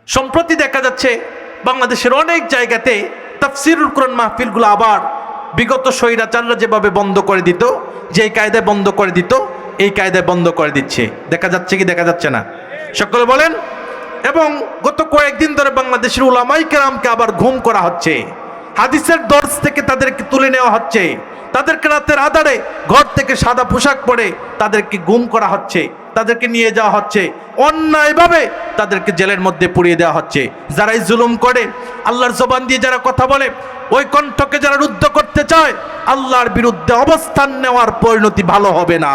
সম্প্রতি দেখা যাচ্ছে বাংলাদেশের অনেক জায়গাতে তাফসিরুল কোরআন মাহফিলগুলো আবার বিগত স্বৈরাচাররা যেভাবে বন্ধ করে দিত, যেই কায়দায় বন্ধ করে দিত, এই কায়দায় বন্ধ করে দিচ্ছে। দেখা যাচ্ছে কি দেখা যাচ্ছে না? সকলে বলেন। এবং গত কয়েকদিন ধরে বাংলাদেশের উলামায়ে কেরামকে আবার ঘুম করা হচ্ছে, হাদিসের দর্স থেকে তাদেরকে তুলে নেওয়া হচ্ছে, তাদেরকে রাতের আধারে ঘর থেকে সাদা পোশাক পরে তাদেরকে গুম করা হচ্ছে, তাদেরকে নিয়ে যাওয়া হচ্ছে, অন্যায়ভাবে তাদেরকে জেলের মধ্যে পুড়িয়ে দেওয়া হচ্ছে। যারাই জুলুম করে, আল্লাহর জবান দিয়ে যারা কথা বলে, ওই কণ্ঠকে যারা রুদ্ধ করতে চায়, আল্লাহর বিরুদ্ধে অবস্থান নেওয়ার পরিণতি ভালো হবে না।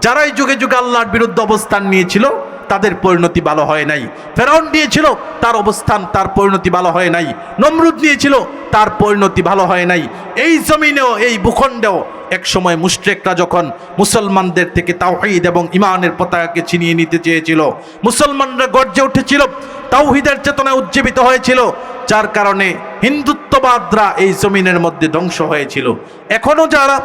যারাই যুগে যুগে আল্লাহর বিরুদ্ধে অবস্থান নিয়েছিল তাদের পরিণতি ভালো হয় নাই। ফেরাউন নিয়েছিল, তার অবস্থান, তার পরিণতি ভালো হয় নাই। নমরুদ নিয়েছিল, তার পরিণতি ভালো হয় নাই। এই জমিনেও, এই ভূখণ্ডেও এক সময় মুশরিকরা যখন মুসলমানদের থেকে তাওহীদ এবং ঈমানের পতাকাকে ছিনিয়ে নিতে চেয়েছিল, মুসলমানরা গর্জে উঠেছিল, তাওহীদের চেতনায় উজ্জীবিত হয়েছিল, যার কারণে হিন্দুত্ববাদরা এই জমিনের মধ্যে ধ্বংস হয়েছিল। এখনো যারা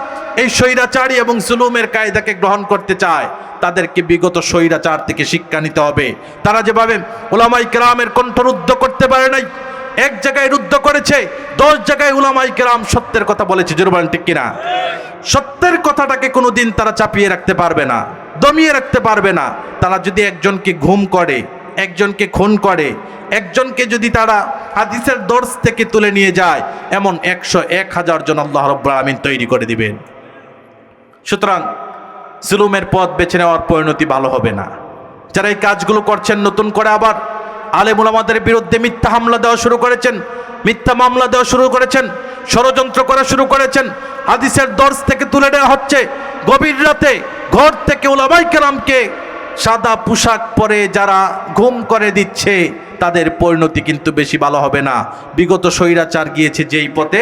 এই স্বৈরাচারী এবং জুলুমের কায়দাকে গ্রহণ করতে চায়, তাদেরকে বিগত স্বৈরাচার থেকে শিক্ষা নিতে হবে। তারা যেভাবে উলামায়ে কেরামের কণ্ঠ রুদ্ধ করতে পারে নাই, এক জায়গায় রুদ্ধ করেছে, 10 জায়গায় উলামায়ে কেরাম সত্যের কথা বলেছে। জোরে বলেন ঠিক কিনা? সত্যের কথাটাকে কোনোদিন তারা চাপিয়ে রাখতে পারবে না, দমিয়ে রাখতে পারবে না। তারা যদি একজনকে ঘুম করে, একজনকে খুন করে, একজনকে যদি তারা হাদিসের দর্স থেকে তুলে নিয়ে যায়, এমন 100-1000 জন আল্লাহ রাব্বুল আলামিন তৈরি করে দিবেন। সুতরাং জুলুমের পথ বেছে নেওয়ার পরিণতি ভালো হবে না। যারা এই কাজগুলো করছেন, নতুন করে আবার আলেম উলামাদের বিরুদ্ধে মিথ্যা হামলা দেওয়া শুরু করেছেন, মিথ্যা মামলা দেওয়া শুরু করেছেন, ষড়যন্ত্র করা শুরু করেছেন, হাদিসের দর্স থেকে তুলে নেওয়া হচ্ছে, গভীর রাতে ঘর থেকে উলামায়ে কেরামকে সাদা পোশাক পরে যারা ঘুম করে দিচ্ছে, তাদের পরিণতি কিন্তু বেশি ভালো হবে না। বিগত স্বৈরাচার গিয়েছে যেই পথে,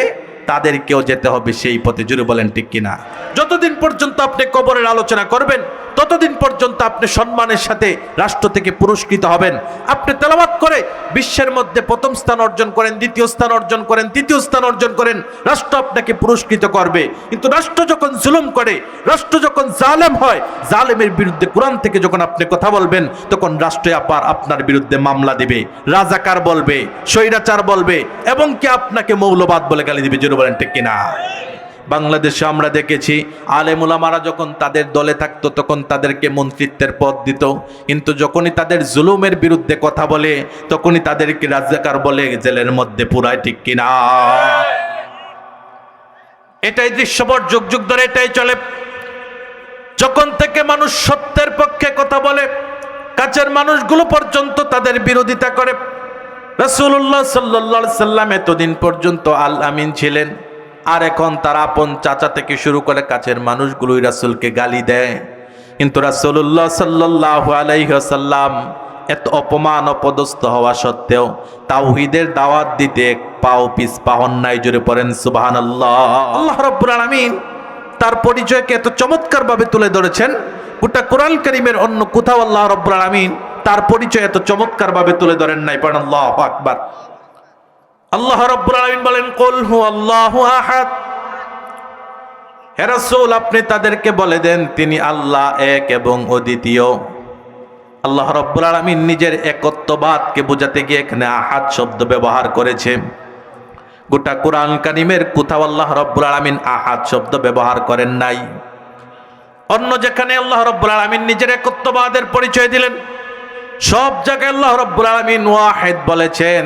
তাদেরকেও যেতে হবে সেই পথে। জুড়ে বলেন ঠিক কিনা? যতদিন পর্যন্ত আপনি কবরের আলোচনা করবেন, ততদিন পর্যন্ত আপনি সম্মানের সাথে রাষ্ট্র থেকে পুরস্কৃত হবেন। আপনি তেলাওয়াত করে বিশ্বের মধ্যে প্রথম স্থান অর্জন করেন, দ্বিতীয় স্থান অর্জন করেন, তৃতীয় স্থান অর্জন করেন, রাষ্ট্র আপনাকে পুরস্কৃত করবে। কিন্তু রাষ্ট্র যখন জুলুম করে, রাষ্ট্র যখন জালেম হয়, জালেমের বিরুদ্ধে কোরআন থেকে যখন আপনি কথা বলবেন, তখন রাষ্ট্র আবার আপনার বিরুদ্ধে মামলা দিবে, রাজাকার বলবে, স্বৈরাচার বলবে, এবং কি আপনাকে মৌলবাদ বলে গালি দিবে। জোরে বলেন ঠিক কিনা? বাংলাদেশে আমরা দেখেছি আলেম উলামারা যখন তাদের দলে থাকতো, তখন তাদেরকে মন্ত্রিত্বের পদ দিত, কিন্তু যখনই তাদের জুলুমের বিরুদ্ধে কথা বলে, তখনই তাদেরকে রাজাকার বলে জেলের মধ্যে পুরায়। ঠিক কিনা? এটাই দৃশ্যপট, যুগ যুগ ধরে এটাই চলে। যখন থেকে মানুষ সত্যের পক্ষে কথা বলে, কাছের মানুষগুলো পর্যন্ত তাদের বিরোধিতা করে। রাসূলুল্লাহ সাল্লাল্লাহু আলাইহি সাল্লাম এতদিন পর্যন্ত আল আমিন ছিলেন, আর এখন তার আপন চাচা থেকে শুরু করে কাছের মানুষগুলোই রাসূলকে গালি দেয়। কিন্তু রাসূলুল্লাহ সাল্লাল্লাহু আলাইহি ওয়াসাল্লাম এত অপমান অপদস্থ হওয়া সত্ত্বেও তাওহীদের দাওয়াত দিতে এক পাও পিছপা হন নাই। জোরে পড়েন সুবহানাল্লাহ। আল্লাহ রাব্বুল আলামিন তার পরিচয়কে এত চমৎকারভাবে তুলে ধরেছেন, গোটা কোরআন কারীমের অন্য কোথাও আল্লাহ রাব্বুল আলামিন তার পরিচয় এত চমৎকারভাবে তুলে ধরেন নাই। পড়েন আল্লাহু আকবার। আল্লাহ রাব্বুল আলামিন বলেন, কুল হুয়াল্লাহু আহাদ। হে রাসূল, আপনি তাদেরকে বলে দেন তিনি আল্লাহ এক এবং অদ্বিতীয়। আল্লাহ রাব্বুল আলামিন নিজের একত্ববাদকে বোঝাতে গিয়ে এখানে আহাদ শব্দ ব্যবহার করেছে। গোটা কোরআন কারীমের কোথাও আল্লাহ রাব্বুল আলামিন আহাদ শব্দ ব্যবহার করেন নাই। অন্য যেখানে আল্লাহ রাব্বুল আলামিন নিজের একত্ববাদের পরিচয় দিলেন, সব জায়গায় আল্লাহ রাব্বুল আলামিন ওয়াহিদ বলেছেন,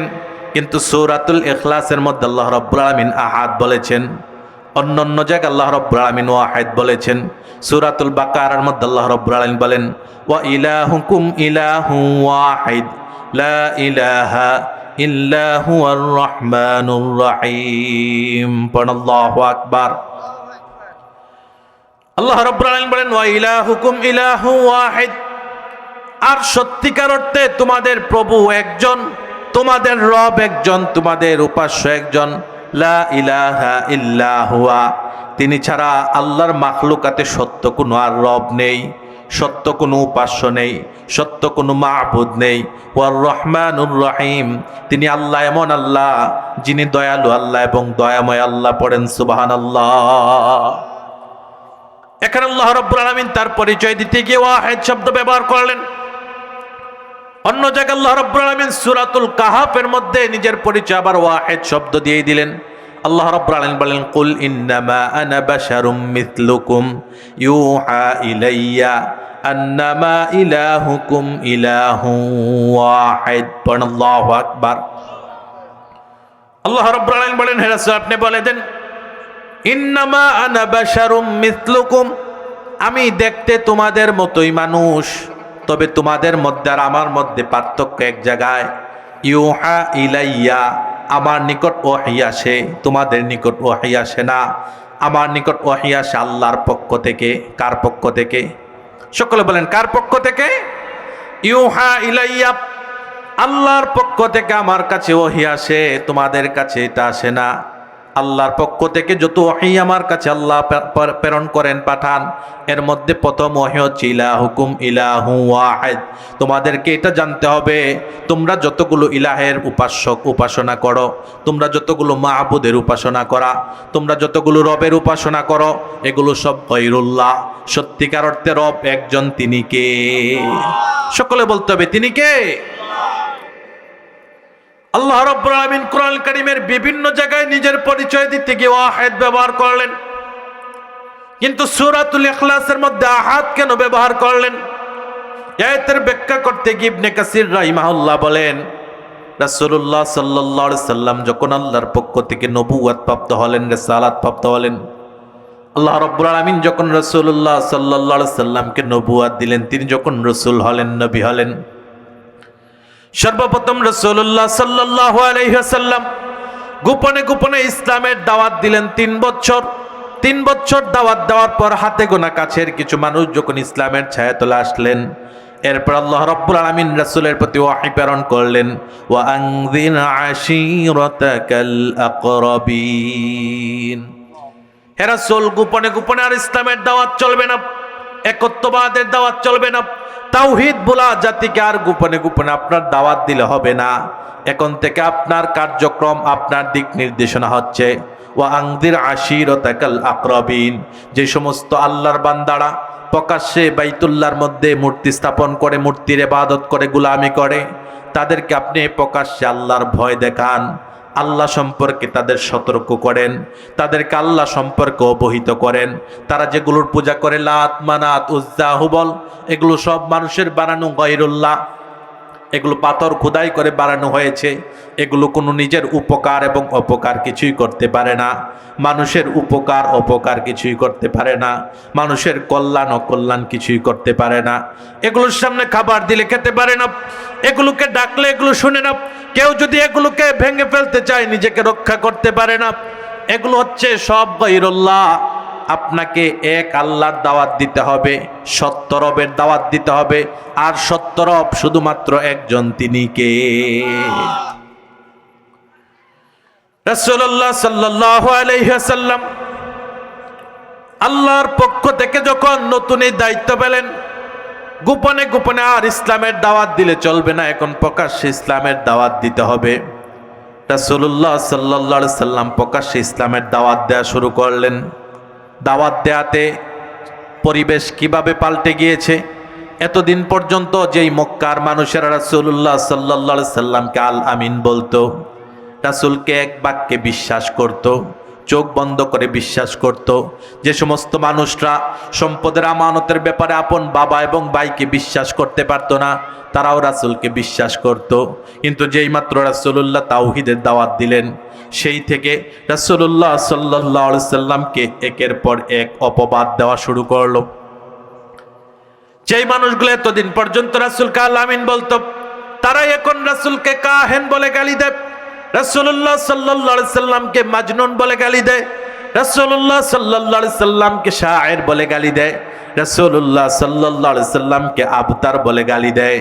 কিন্তু সূরাতুল ইখলাসের মধ্যে আল্লাহ রাব্বুল আলামিন আহাদ বলেছেন। অন্য জায়গায় আল্লাহ রাব্বুল আলামিন ওয়াহিদ বলেছেন। সূরাতুল বাকারার মধ্যে আল্লাহ রাব্বুল আলামিন বলেন, ওয়া ইলাহুকুম ইলাহু ওয়াহিদ লা ইলাহা ইল্লা হুয়ার রহমানুর রহিম। পড়ুন আল্লাহু আকবার। আল্লাহ রাব্বুল আলামিন বলেন, ওয়া ইলাহুকুম ইলাহু ওয়াহিদ, আর সত্যিকার অর্থে তোমাদের প্রভু একজন, তোমাদের রব একজন, তোমাদের উপাস্য একজন। লা ইলাহা ইল্লা হুয়া, তিনি ছাড়া আল্লাহর মাখলুকাতে সত্য কোনো আর রব নেই, সত্য কোনো উপাস্য নেই, সত্য কোনো মাবুদ নেই। ওয়ার রহমানুর রহিম, তিনি আল্লাহ এমন আল্লাহ যিনি দয়ালু আল্লাহ এবং দয়াময় আল্লাহ। পড়েন সুবহানাল্লাহ। এখানে আল্লাহ রাব্বুল আলামিন তার পরিচয় দিতে গিয়ে ওয়াহিদ শব্দ ব্যবহার করলেন। অন্য জায়গায় আল্লাহ রাব্বুল আলামিন সূরাতুল কাহাফের মধ্যে নিজের পরিচয় আবার ওয়াহিদ শব্দ দিয়ে দিলেন। আল্লাহ রাব্বুল আলামিন বলেন, কুল ইন্নামা আনা বাশারুম মিথলুকুম ইউহা ইলাইয়া আন্নামা ইলাহুকুম ইলাহুন ওয়াহিদ। আল্লাহু আকবার। আল্লাহ রাব্বুল আলামিন বলেন, হে রাসূল আপনি বলে দেন, ইন্নামা আনা বাশারুম মিথলুকুম, আমি দেখতে তোমাদের মতোই মানুষ, তবে তোমাদের মধ্যে আর আমার মধ্যে পার্থক্য এক জায়গায়। ইউহা ইলাইয়া, আমার নিকট ওহী আসে, তোমাদের নিকট ওহী আসে না। আমার নিকট ওহী আসে আল্লাহর পক্ষ থেকে। কার পক্ষ থেকে? সকলে বলেন, কার পক্ষ থেকে? ইউহা ইলাইয়া, আল্লাহর পক্ষ থেকে আমার কাছে ওহী আসে, তোমাদের কাছে এটা আসে না। আল্লাহর পক্ষ থেকে যত ওহী আমার কাছে আল্লাহ প্রেরণ করেন, পাঠান, এর মধ্যে প্রথম ওহী হচ্ছে ইলাহুকুম ইলাহু ওয়াহিদ। তোমাদেরকে এটা জানতে হবে, তোমরা যতগুলো ইলাহের উপাসক উপাসনা করো, তোমরা যতগুলো মাহবুদের উপাসনা করা, তোমরা যতগুলো রবের উপাসনা করো, এগুলো সব গায়রুল্লাহ। সত্যিকার অর্থে রব একজন, তিনি কে? সকলে বলতে হবে, তিনি কে? আল্লাহ রাব্বুল আলামিন কোরআন কারীমের বিভিন্ন জায়গায় নিজের পরিচয় দিতে গিয়ে ওয়াহিদ ব্যবহার করলেন, কিন্তু সূরাতুল ইখলাসের মধ্যে আহাদ কেন ব্যবহার করলেন? আয়াতের ব্যাখ্যা করতে গিয়ে ইবনে কাসির রাহিমাহুল্লাহ বলেন, রাসূলুল্লাহ সাল্লাল্লাহু আলাইহি সাল্লাম যখন আল্লাহর পক্ষ থেকে নবুয়ত প্রাপ্ত হলেন, রিসালাত প্রাপ্ত হলেন, আল্লাহ রাব্বুল আলামিন যখন রাসূলুল্লাহ সাল্লাল্লাহু আলাইহি সাল্লামকে নবুয়ত দিলেন, তিনি যখন রাসূল হলেন, নবী হলেন, সর্বপ্রথম রাসূলুল্লাহ সাল্লাল্লাহু আলাইহি ওয়াসাল্লাম গোপনে গোপনে ইসলামের দাওয়াত দিলেন 3 বছর। 3 বছর দাওয়াত দেওয়ার পর হাতে গোনা কাছের কিছু মানুষ যখন ইসলামের ছায়াতলে আসলেন, এরপর আল্লাহ রাব্বুল আলামিন রাসূলের প্রতি ওহী প্রেরণ করলেন, ওয়া আনযির আশীরাতাকাল আকরাবিন। হে রাসূল, গোপনে গোপনে আর ইসলামের দাওয়াত চলবে না, একত্ববাদের দাওয়াত চলবে না, তাওহীদ বলা জাতিকে আর গোপনে গোপনে আপনার দাওয়াত দিলে হবে না। এখন থেকে আপনার কার্যক্রম, আপনার দিক নির্দেশনা হচ্ছে ওয়া আনযির আশীরাতাকাল আকরাবিন। যে সমস্ত আল্লাহর বান্দারা প্রকাশ্যে বাইতুল্লাহর মধ্যে মূর্তি স্থাপন করে, মূর্তির ইবাদত করে, গোলামি করে, তাদেরকে আপনি প্রকাশ্যে আল্লাহর ভয় দেখান, আল্লাহ সম্পর্কে তাদের সতর্ক করেন, তাদেরকে আল্লাহ সম্পর্কে অবহিত করেন। তারা যেগুলোর পূজা করে, লাত, মানাত, উজ্জা, হুবল, এগুলো সব মানুষের বানানো গায়রুল্লাহ, এগুলো পাথর খোদাই করে বানানো হয়েছে। এগুলো কোনো নিজের উপকার এবং অপকার কিছুই করতে পারে না, মানুষের উপকার অপকার কিছুই করতে পারে না, মানুষের কল্যাণ অকল্যাণ কিছুই করতে পারে না। এগুলোর সামনে খাবার দিলে খেতে পারে না, এগুলোকে ডাকলে এগুলো শুনে না, কেউ যদি এগুলোকে ভেঙে ফেলতে চায় নিজেকে রক্ষা করতে পারে না। এগুলো হচ্ছে সব গায়রুল্লাহ। আপনাকে এক আল্লাহর দাওয়াত দিতে হবে, সত্য রবের দাওয়াত দিতে হবে, আর সত্য রব শুধুমাত্র একজন, তিনি কে? রাসূলুল্লাহ সাল্লাল্লাহু আলাইহি ওয়াসাল্লাম আল্লাহর পক্ষ থেকে যখন নতুন এই দায়িত্ব পেলেন, গোপনে গোপনে আর ইসলামের দাওয়াত দিলে চলবে না, এখন প্রকাশ্যে ইসলামের দাওয়াত দিতে হবে। রাসূলুল্লাহ সাল্লাল্লাহু আলাইহি ওয়াসাল্লাম প্রকাশ্যে ইসলামের দাওয়াত দেওয়া শুরু করলেন। দাওয়াত দেয়াতে পরিবেশ কিভাবে পাল্টে গিয়েছে। এতদিন পর্যন্ত যেই মক্কার মানুষেরা রাসূলুল্লাহ সাল্লাল্লাহু আলাইহি সাল্লামকে আল আমিন বলতো, রাসূলকে এক বাক্যে বিশ্বাস করত, চোখ বন্ধ করে বিশ্বাস করত, যে সমস্ত মানুষরা সম্পদের আমানতের ব্যাপারে আপন বাবা এবং ভাইকে বিশ্বাস করতে পারত না, তারাও রাসূলকে বিশ্বাস করত। কিন্তু যেই মাত্র রাসূলুল্লাহ তাওহীদের দাওয়াত দিলেন, সেই থেকে রাসূলুল্লাহ সাল্লাল্লাহু আলাইহি সাল্লামকে একের পর এক অপবাদ দেওয়া শুরু করলো। যেই মানুষগুলো এতদিন পর্যন্ত রাসূলকে আল আমিন বলতো, তারাই এখন রাসূলকে কাহেন বলে গালি দেয়, রাসূলুল্লাহ সাল্লাল্লাহু আলাইহি সাল্লামকে মাজনুন বলে গালি দেয়, রাসূলুল্লাহ সাল্লাল্লাহু আলাইহি সাল্লামকে শায়ের বলে গালি দেয়, রাসূলুল্লাহ সাল্লাল্লাহু আলাইহি সাল্লামকে আবতার বলে গালি দেয়।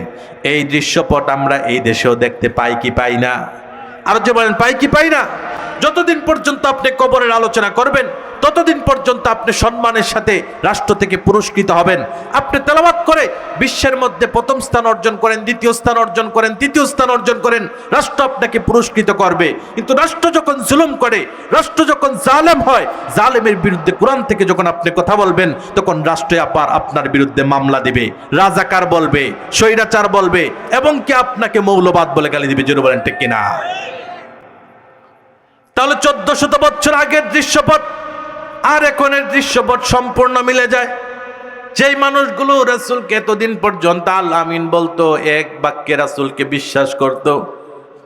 এই দৃশ্যপট আমরা এই দেশেও দেখতে পাই কি পাই না? আর যে বলেন, পাই কি পাই না? যতদিন পর্যন্ত আপনি কবরের আলোচনা করবেন ততদিন পর্যন্ত আপনি সম্মানের সাথে রাষ্ট্র থেকে পুরস্কৃত হবেন। আপনি তেলাওয়াত করে বিশ্বের মধ্যে প্রথম স্থান অর্জন করেন, দ্বিতীয় স্থান অর্জন করেন, তৃতীয় স্থান অর্জন করেন, রাষ্ট্র আপনাকে পুরস্কৃত করবে। কিন্তু রাষ্ট্র যখন জুলুম করে, রাষ্ট্র যখন জালেম হয়, জালেমের বিরুদ্ধে কোরআন থেকে যখন আপনি কথা বলবেন, তখন রাষ্ট্র আবার আপনার বিরুদ্ধে মামলা দিবে, রাজাকার বলবে, স্বৈরাচার বলবে, এবং কি আপনাকে মৌলবাদ বলে গালি দিবে। জোরে বলেন ঠিক কিনা? তাহলে 1400 বছর আগের দৃশ্যপট আর এখনের দৃশ্যপট সম্পূর্ণ মিলে যায়। যেই মানুষগুলো রাসূলকে এতদিন পর্যন্ত আল আমিন বলতো, এক বাক্যে রাসূলকে বিশ্বাস করত,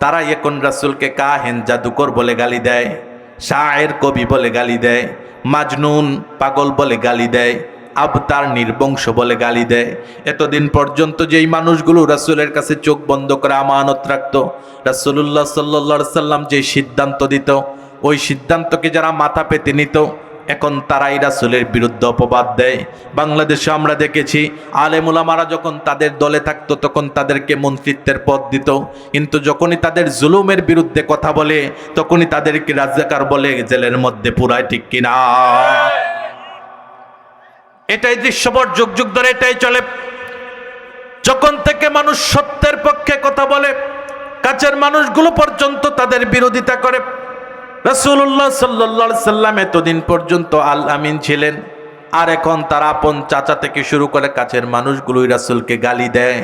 তারা এখন রাসূলকে কাহেন, জাদুকর বলে গালি দেয়, শায়ের, কবি বলে গালি দেয়, মাজনুন, পাগল বলে গালি দেয়, আবতার, নির্বংশ বলে গালি দেয়। এতদিন পর্যন্ত যেই মানুষগুলো রাসূলের কাছে চোখ বন্ধ করে আমানত রাখতো, রাসূলুল্লাহ সাল্লাল্লাহু আলাইহি সাল্লাম যে সিদ্ধান্ত দিত, ওই সিদ্ধান্তকে যারা মাথা পেতে নিত, এখন তারাই রাসূলের বিরুদ্ধে অপবাদ দেয়। বাংলাদেশে আমরা দেখেছি আলেম উলামারা যখন তাদের দলে থাকতো তখন তাদেরকে মন্ত্রিত্বের পদ দিত, কিন্তু যখনই তাদের জুলুমের বিরুদ্ধে কথা বলে তখনই তাদেরকে রাজাকার বলে জেলের মধ্যে পুরায়। ঠিক কিনা? এটাই দৃশ্যপট, যুগ যুগ ধরে এটাই চলে। যখন থেকে মানুষ সত্যের পক্ষে কথা বলে, কাছের মানুষগুলো পর্যন্ত তাদের বিরোধিতা করে। রাসূলুল্লাহ সাল্লাল্লাহু আলাইহি সাল্লাম এতদিন পর্যন্ত আল আমিন ছিলেন, আর এখন তার আপন চাচা থেকে শুরু করে কাছের মানুষগুলোই রাসূলকে গালি দেয়।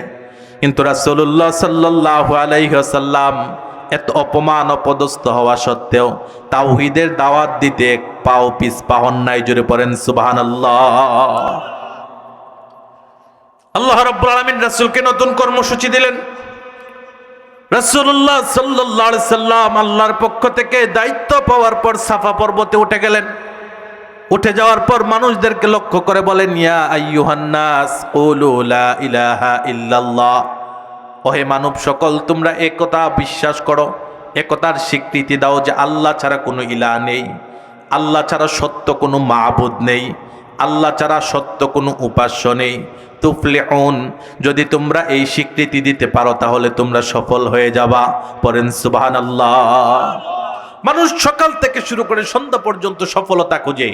কিন্তু রাসূলুল্লাহ সাল্লাল্লাহু আলাইহি ওয়াসাল্লাম এত অপমান অপদস্থ হওয়া সত্ত্বেও তাওহীদের দাওয়াত দিতে এক পাও পিছপা হন নাই। জোরে পড়েন সুবহানাল্লাহ। আল্লাহ রাব্বুল আলামিন রাসূলকে নতুন কর্মসূচি দিলেন। রাসূলুল্লাহ সাল্লাল্লাহু আলাইহি সাল্লাম আল্লাহর পক্ষ থেকে দায়িত্ব পাওয়ার পর সাফা পর্বতে উঠে গেলেন। উঠে যাওয়ার পর মানুষদেরকে লক্ষ্য করে বলেন, ইয়া আইয়ুহান নাস কুলু লা ইলাহা ইল্লাল্লাহ, ওহে মানব সকল, তোমরা একথা বিশ্বাস করো, একতার স্বীকৃতি দাও যে আল্লাহ ছাড়া কোনো ইলাহ নেই, আল্লাহ ছাড়া সত্য কোনো মাবুদ নেই, আল্লাহ ছাড়া সত্য কোনো উপাস্য নেই। তুফলিহুন, যদি তোমরা এই স্বীকৃতি দিতে পারো তাহলে তোমরা সফল হয়ে যাবা। পড়েন সুবহানাল্লাহ। মানুষ সকাল থেকে শুরু করে সন্ধ্যা পর্যন্ত সফলতা খুঁজে,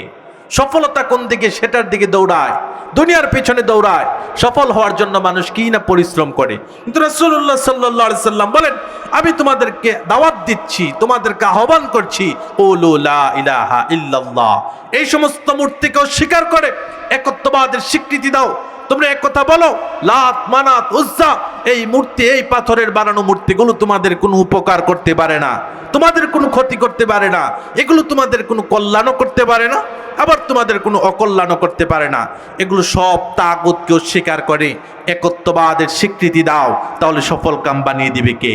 সফলতা কোন দিকে সেটার দিকে দৌড়ায়, দুনিয়ার পেছনে দৌড়ায়। সফল হওয়ার জন্য মানুষ কি না পরিশ্রম করে। কিন্তু রাসূলুল্লাহ সাল্লাল্লাহু আলাইহি সাল্লাম বলেন, আমি তোমাদেরকে দাওয়াত দিচ্ছি, তোমাদেরকে আহ্বান করছি, কুলু লা ইলাহা ইল্লাল্লাহ। এই সমস্ত মূর্তিকে অস্বীকার করে একত্ববাদের স্বীকৃতি দাও। তোমরা এক কথা বলো, লাত, মানাত, উজ্জা, এই মূর্তি, এই পাথরের বানানো মূর্তিগুলো তোমাদের কোনো উপকার করতে পারে না, তোমাদের কোনো ক্ষতি করতে পারে না, এগুলো তোমাদের কোনো কল্যাণও করতে পারে না, আবার তোমাদের কোনো অকল্যাণও করতে পারে না। এগুলো সব তাগুতকে অস্বীকার করে একত্ববাদের স্বীকৃতি দাও, তাহলে সফল কাম বানিয়ে দিবে কে?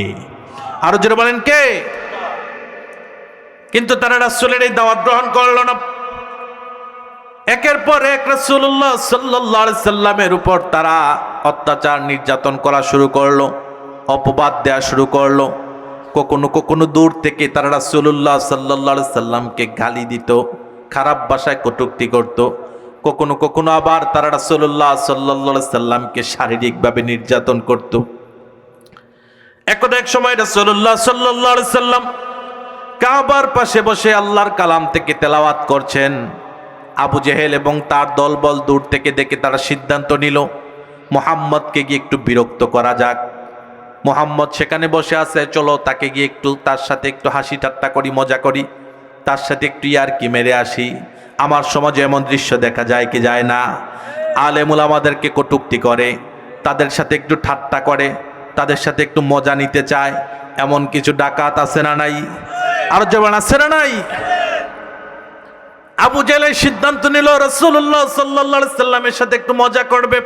আরো জোরে বলেন কে? কিন্তু তারা রাসূলের এই দাওয়াত গ্রহণ করল না। একের পর এক রাসূলুল্লাহ সাল্লাল্লাহু আলাইহি সাল্লামের উপর তারা অত্যাচার নির্যাতন করা শুরু করলো, অপবাদ দেওয়া শুরু করলো। কখনো কখনো দূর থেকে তারা রাসূলুল্লাহ সাল্লাল্লাহু আলাইহি সাল্লামকে গালি দিত, খারাপ ভাষায় কটূক্তি করত। কখনো কখনো আবার তারা রাসূলুল্লাহ সাল্লাল্লাহু আলাইহি সাল্লামকে শারীরিকভাবে নির্যাতন করত। এক সময় রাসূলুল্লাহ সাল্লাল্লাহু আলাইহি সাল্লাম কাবার পাশে বসে আল্লাহর কালাম থেকে তেলাওয়াত করছেন। আবু জেহেল এবং তার দলবল দূর থেকে দেখে তারা সিদ্ধান্ত নিল মুহাম্মদকে গিয়ে একটু বিরক্ত করা যাক। মুহাম্মদ সেখানে বসে আছে, চলো তাকে গিয়ে একটু তার সাথে একটু হাসি ঠাট্টা করি, মজা করি, তার সাথে একটু ইয়ারকি মেরে আসি। আমার সমাজে এমন দৃশ্য দেখা যায় কি যায় না? আলেম উলামাদেরকে কটূক্তি করে, তাদের সাথে একটু ঠাট্টা করে, তাদের সাথে একটু মজা নিতে চায়। এমন কিছু ডাকাত আছে না নাই? আরো যেমন আছে না নাই? আবু জেহেল সিদ্ধান্ত নিল রাসূলুল্লাহ সাল্লাল্লাহু আলাইহি সাল্লামের সাথে একটু মজা করবে।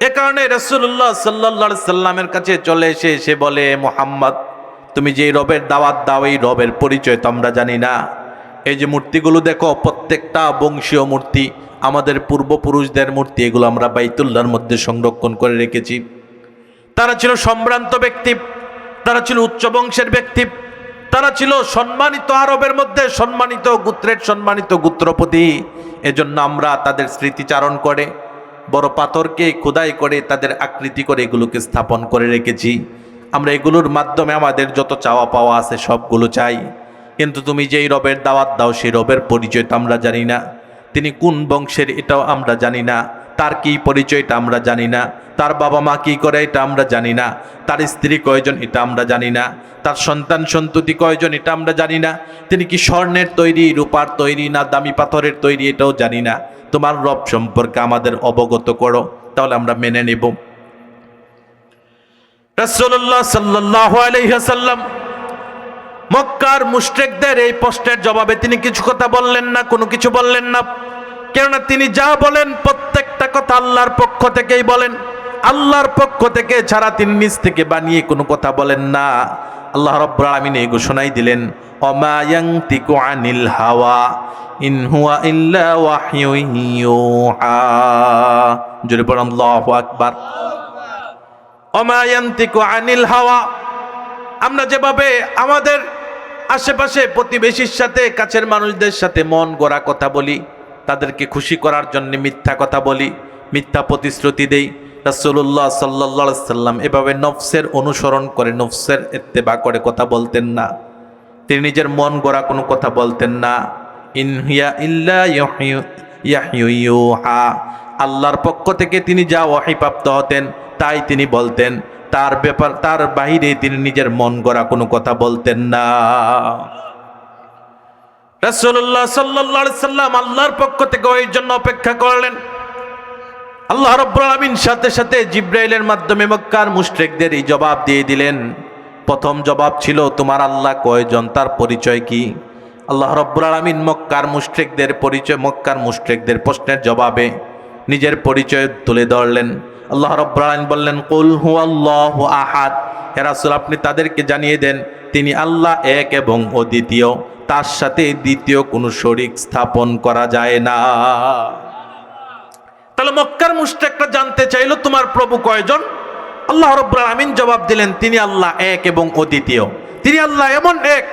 এ কারণে রাসূলুল্লাহ সাল্লাল্লাহু আলাইহি সাল্লামের কাছে চলে এসে বলে, মুহাম্মদ, তুমি যে রবের দাওয়াত দাও এই রবের পরিচয় তো আমরা জানি না। এই যে মূর্তিগুলো দেখো, প্রত্যেকটা বংশীয় মূর্তি, আমাদের পূর্বপুরুষদের মূর্তি, এগুলো আমরা বাইতুল্লাহর মধ্যে সংরক্ষণ করে রেখেছি। তারা ছিল সম্ভ্রান্ত ব্যক্তি, তারা ছিল উচ্চ বংশের ব্যক্তি, তারা ছিল সম্মানিত, আরবের মধ্যে সম্মানিত গোত্রের সম্মানিত গোত্রপতি। এজন্য আমরা তাদের স্মৃতিচারণ করে বড় পাথরকে খোদাই করে তাদের আকৃতি করে এগুলোকে স্থাপন করে রেখেছি। আমরা এগুলোর মাধ্যমে আমাদের যত চাওয়া পাওয়া আছে সবগুলো চাই। কিন্তু তুমি যেই রবের দাওয়াত দাও সেই রবের পরিচয় তো আমরা জানি না। তিনি কোন বংশের এটাও আমরা জানি না। তার কি পরিচয়টা আমরা জানি না। তার বাবা মা কি করে এটা আমরা জানি না। তার স্ত্রী কয়জন এটা আমরা জানি না। তার সন্তান সন্ততি কয়জন এটা আমরা জানি না। তিনি কি স্বর্ণের তৈরি, রূপার তৈরি, না দামি পাথরের তৈরি এটাও জানি না। তোমার রব সম্পর্কে আমাদের অবগত করো, তাহলে আমরা মেনে নেব। রাসূলুল্লাহ সাল্লাল্লাহু আলাইহি ওয়াসাল্লাম মক্কার মুশরিকদের এই প্রশ্নের জবাবে তিনি কিছু কথা বললেন না, কোনো কিছু বললেন না। কেননা তিনি যা বলেন প্রত্যেকটা কথা আল্লাহর পক্ষ থেকেই বলেন। আল্লাহর পক্ষ থেকে ছাড়া তিনি নিজ থেকে বানিয়ে কোনো কথা বলেন না। আল্লাহ রাব্বুল আলামিন এই ঘোষণাই দিলেন, ওমা ইয়ানতিকু আনিল হাওয়া ইন হুয়া ইল্লা ওয়াহয়ুন ইউহা। জোরে বলুন আল্লাহু আকবার। ওমা ইয়ানতিকু আনিল হাওয়া। আমরা যেভাবে আমাদের আশেপাশে প্রতিবেশীর সাথে, কাছের মানুষদের সাথে মন গড়া কথা বলি, তাদেরকে খুশি করার জন্য মিথ্যা কথা বলি, মিথ্যা প্রতিশ্রুতি দেই, রাসূলুল্লাহ সাল্লাল্লাহু আলাইহি সাল্লাম এভাবে নফসের অনুসরণ করে, নফসের ইত্তেবা করে কথা বলতেন না। তিনি নিজের মন গড়া কোনো কথা বলতেন না। ইন হিয়া ইল্লা ওয়াহয়ুন। আল্লাহর পক্ষ থেকে তিনি যা ওহী প্রাপ্ত হতেন তাই তিনি বলতেন। তার বাহিরে তিনি নিজের মন গড়া কোনো কথা বলতেন না। রাসূলুল্লাহ সাল্লাল্লাহু আলাইহি সাল্লাম আল্লাহর পক্ষ থেকে ওই জন্য অপেক্ষা করলেন। আল্লাহ রাব্বুল আলামিন সাথে সাথে জিবরাইলের মাধ্যমে মক্কার মুশরিকদের এই জবাব দিয়ে দিলেন। প্রথম জবাব ছিল, তোমার আল্লাহ কয়জন, তার পরিচয় কি? আল্লাহ রাব্বুল আলামিন মক্কার মুশরিকদের প্রশ্নের জবাবে নিজের পরিচয় তুলে ধরলেন। আল্লাহ রাব্বুল আলামিন বললেন, কুল হুয়াল্লাহু আহাদ। হে রাসূল, আপনি তাদেরকে জানিয়ে দেন তিনি আল্লাহ এক এবং অদ্বিতীয়, তার সাথে দ্বিতীয় কোনো শরীক স্থাপন করা যায় না। তাহলে মক্কার মুশরিকরা জানতে চাইলো তোমার প্রভু কয়জন? আল্লাহ রাব্বুল আলামিন জবাব দিলেন, তিনি আল্লাহ এক এবং অদ্বিতীয়। তিনি আল্লাহ এমন এক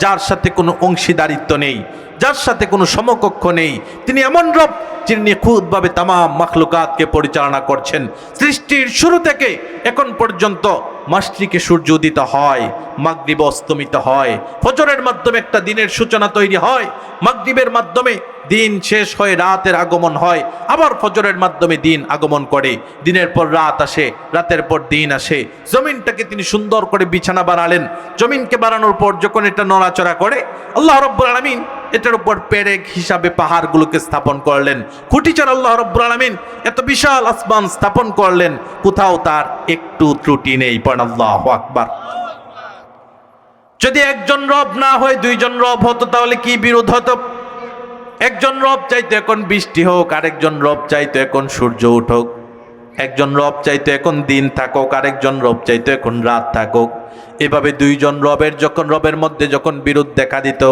যার সাথে কোনো অংশীদারিত্ব নেই, যার সাথে কোনো সমকক্ষ নেই। তিনি এমন রব যিনি নিখুঁতভাবে তামাম মাখলুকাতকে পরিচালনা করছেন। সৃষ্টির শুরু থেকে এখন পর্যন্ত মাশরিকে সূর্য উদিত হয়, মাগরিবে অস্তমিত হয়, ফজরের মাধ্যমে একটা দিনের সূচনা তৈরি হয়, মাগরিবের মাধ্যমে দিন শেষ হয়ে রাতের আগমন হয়, আবার ফজরের মাধ্যমে দিন আগমন করে, দিনের পর রাত আসে, রাতের পর দিন আসে। জমিনটাকে তিনি সুন্দর করে বিছানা বানালেন। জমিনকে বানানোর পর যখন এটা নড়াচড়া করে, আল্লাহ রাব্বুল আলামিন এটার উপর পেরেক হিসাবে পাহাড়গুলোকে স্থাপন করলেন। খুঁটিচার আল্লাহ রাব্বুল আলামিন এত বিশাল আসমান স্থাপন করলেন, কোথাও তার একটু ত্রুটি নেই। পড়েন আল্লাহু আকবার। যদি একজন রব না হয় দুইজন রব হতো, তাহলে কি বিরোধ হতো? একজন রব চাইতো এখন বৃষ্টি হোক, আরেকজন রব চাইতো এখন সূর্য উঠুক। একজন রব চাইতো এখন দিন থাকুক, আরেকজন রব চাইতো এখন রাত থাকুক। এভাবে দুইজন রবের মধ্যে যখন বিরোধ দেখা দিত,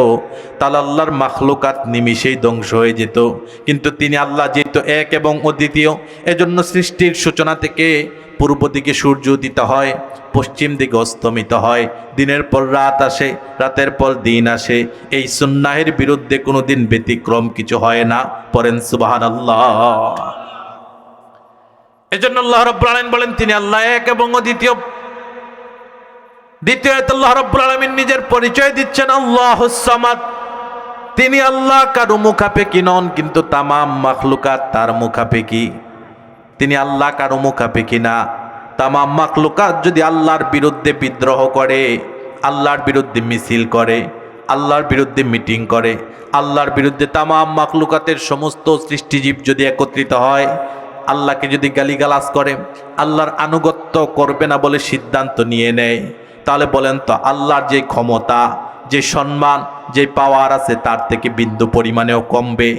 তাহলে আল্লাহর মাখলুকাত নিমিষেই ধ্বংস হয়ে যেত। কিন্তু তিনি আল্লাহ যেহেতু এক এবং অদ্বিতীয়, এজন্য সৃষ্টির সূচনা থেকে পূর্ব দিকে সূর্য উদিত হয়, পশ্চিম দিকে অস্তমিত হয়, দিনের পর রাত আসে, রাতের পর দিন আসে। এই সুন্নাহের বিরুদ্ধে কোনোদিন ব্যতিক্রম কিছু হয় না। পড়েন সুবহানাল্লাহ। এজন্য আল্লাহ রাব্বুল আলামিন বলেন তিনি আল্লাহ এক এবং অদ্বিতীয়। দ্বিতীয়ত আল্লাহ রাব্বুল আলামিন নিজের পরিচয় দিচ্ছেন আল্লাহুস সামাদ। তিনি আল্লাহ কারো মুখাপেক্ষী নন, কিন্তু তামাম মাখলুকাত তার মুখাপেক্ষী। তিনি আল্লাহ কারো মুখাপেক্ষী না। তামাম মাখলুকাত যদি আল্লাহর বিরুদ্ধে বিদ্রোহ করে, আল্লাহর বিরুদ্ধে মিছিল করে, আল্লাহর বিরুদ্ধে মিটিং করে, আল্লাহর বিরুদ্ধে তামাম মাখলুকাতের সমস্ত সৃষ্টিজীব যদি একত্রিত হয়, আল্লাহকে যদি গালিগালাজ করে, আল্লাহর আনুগত্য করবে না বলে সিদ্ধান্ত নিয়ে নেয়, তাহলে বলেন তো আল্লাহর যে ক্ষমতা, যে সম্মান, যে পাওয়ার আছে তার থেকে বিন্দু পরিমাণেও কমবে?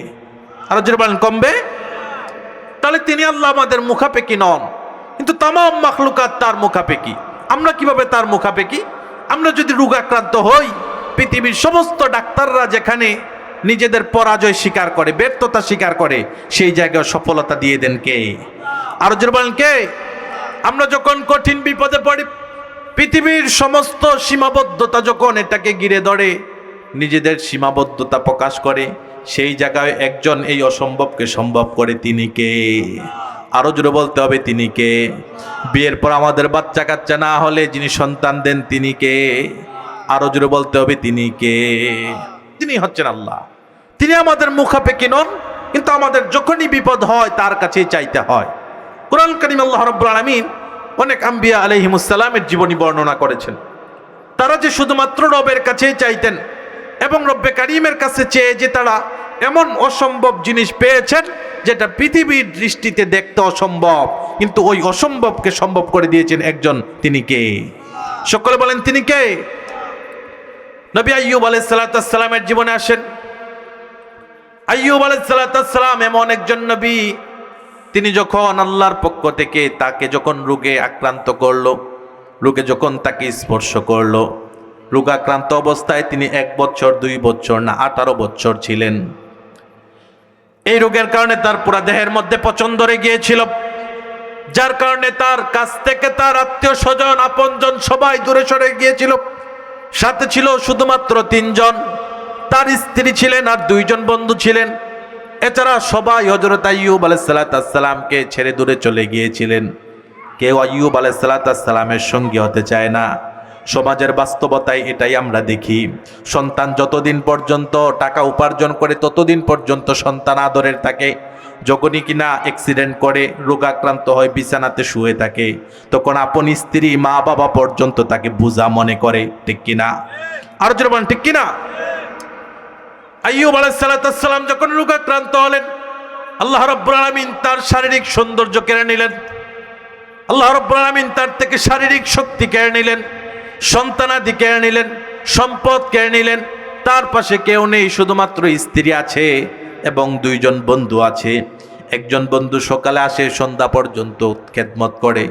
আর যদি বলেন কমবে, তাহলে তিনি আল্লাহ আমাদের মুখাপেক্ষী নন, কিন্তু তামাম মাখলুকাত তার মুখাপেক্ষী। আমরা কিভাবে তার মুখাপেক্ষী? আমরা যদি রোগাক্রান্ত হই, পৃথিবীর সমস্ত ডাক্তাররা যেখানে নিজেদের পরাজয় স্বীকার করে, ব্যর্থতা স্বীকার করে, সেই জায়গায় সফলতা দিয়ে দেন কে? আরো যদি বলেন কে? আমরা যখন কঠিন বিপদে পড়ি, পৃথিবীর সমস্ত সীমাবদ্ধতা যখন এটাকে ঘিরে ধরে, নিজেদের সীমাবদ্ধতা প্রকাশ করে, সেই জায়গায় একজন এই অসম্ভবকে সম্ভব করে, তিনি কে? আরো জোরে বলতে হবে, তিনি কে? বিয়ের পর আমাদের বাচ্চা কাচ্চা না হলে যিনি সন্তান দেন তিনি কে? আরো জোরে বলতে হবে তিনি কে? তিনি হচ্ছেন আল্লাহ। তিনি আমাদের মুখাপেক্ষী নন, কিন্তু আমাদের যখনই বিপদ হয় তার কাছেই চাইতে হয়। কুরআন কারীম আল্লাহ রাব্বুল আলামিন অনেক আম্বিয়া আলাইহিমুস সালামের জীবনী বর্ণনা করেছেন। তারা যে শুধুমাত্র রবের কাছেই চাইতেন এবং রব্বে কারীমের কাছে চেয়ে যে তারা এমন অসম্ভব জিনিস পেয়েছেন যেটা পৃথিবীর দৃষ্টিতে দেখতে অসম্ভব, কিন্তু ওই অসম্ভবকে সম্ভব করে দিয়েছেন একজন। তিনি কে? সকলে বলেন তিনি কে? নবী আইয়ুব আলাইহিস সালামের জীবনে আসেন। আইয়ুব আলাইহিস সালাম এমন একজন নবী, তিনি যখন আল্লাহর পক্ষ থেকে তাকে যখন রোগে আক্রান্ত করলো, রোগে যখন তাকে স্পর্শ করলো, রোগাক্রান্ত অবস্থায় তিনি 1 বছর 2 বছর না 18 বছর ছিলেন। এই রোগের কারণে তার পুরো দেহের মধ্যে পচন ধরে গিয়েছিল, যার কারণে তার কাছ থেকে তার আত্মীয় স্বজন আপনজন সবাই দূরে সরে গিয়েছিল। সাথে ছিল শুধুমাত্র 3 জন, তার স্ত্রী ছিলেন আর 2 জন বন্ধু ছিলেন। এছাড়া সবাই হযরত আইয়ুব আলাইহিস সালামকে ছেড়ে দূরে চলে গিয়েছিলেন। কেউ আইয়ুব আলাইহিস সালামের সঙ্গী হতে চায় না। সমাজের বাস্তবতায় এটাই আমরা দেখি। সন্তান যতদিন পর্যন্ত টাকা উপার্জন করে ততদিন পর্যন্ত সন্তান আদরের থাকে। যখনই কিনা অ্যাক্সিডেন্ট করে রোগাক্রান্ত হয় বিছানাতে শুয়ে থাকে, তখন আপন স্ত্রী মা বাবা পর্যন্ত তাকে বোঝা মনে করে। ঠিক কিনা? আর জোরে বলেন ঠিক কিনা? আইয়ুব আলাইহিস সালাম যখন রোগাক্রান্ত হলেন, আল্লাহ রাব্বুল আলামিন তার শারীরিক সৌন্দর্য কেড়ে নিলেন। আল্লাহ রাব্বুল আলামিন তার থেকে শারীরিক শক্তি কেড়ে নিলেন, সন্তানাদি কেড়ে নিলেন, সম্পদ কেড়ে নিলেন। তার পাশে কেউ নেই, শুধুমাত্র স্ত্রী আছে এবং 2 জন বন্ধু আছে। একজন বন্ধু সকালে আসে, সন্ধ্যা পর্যন্ত খেদমত করে,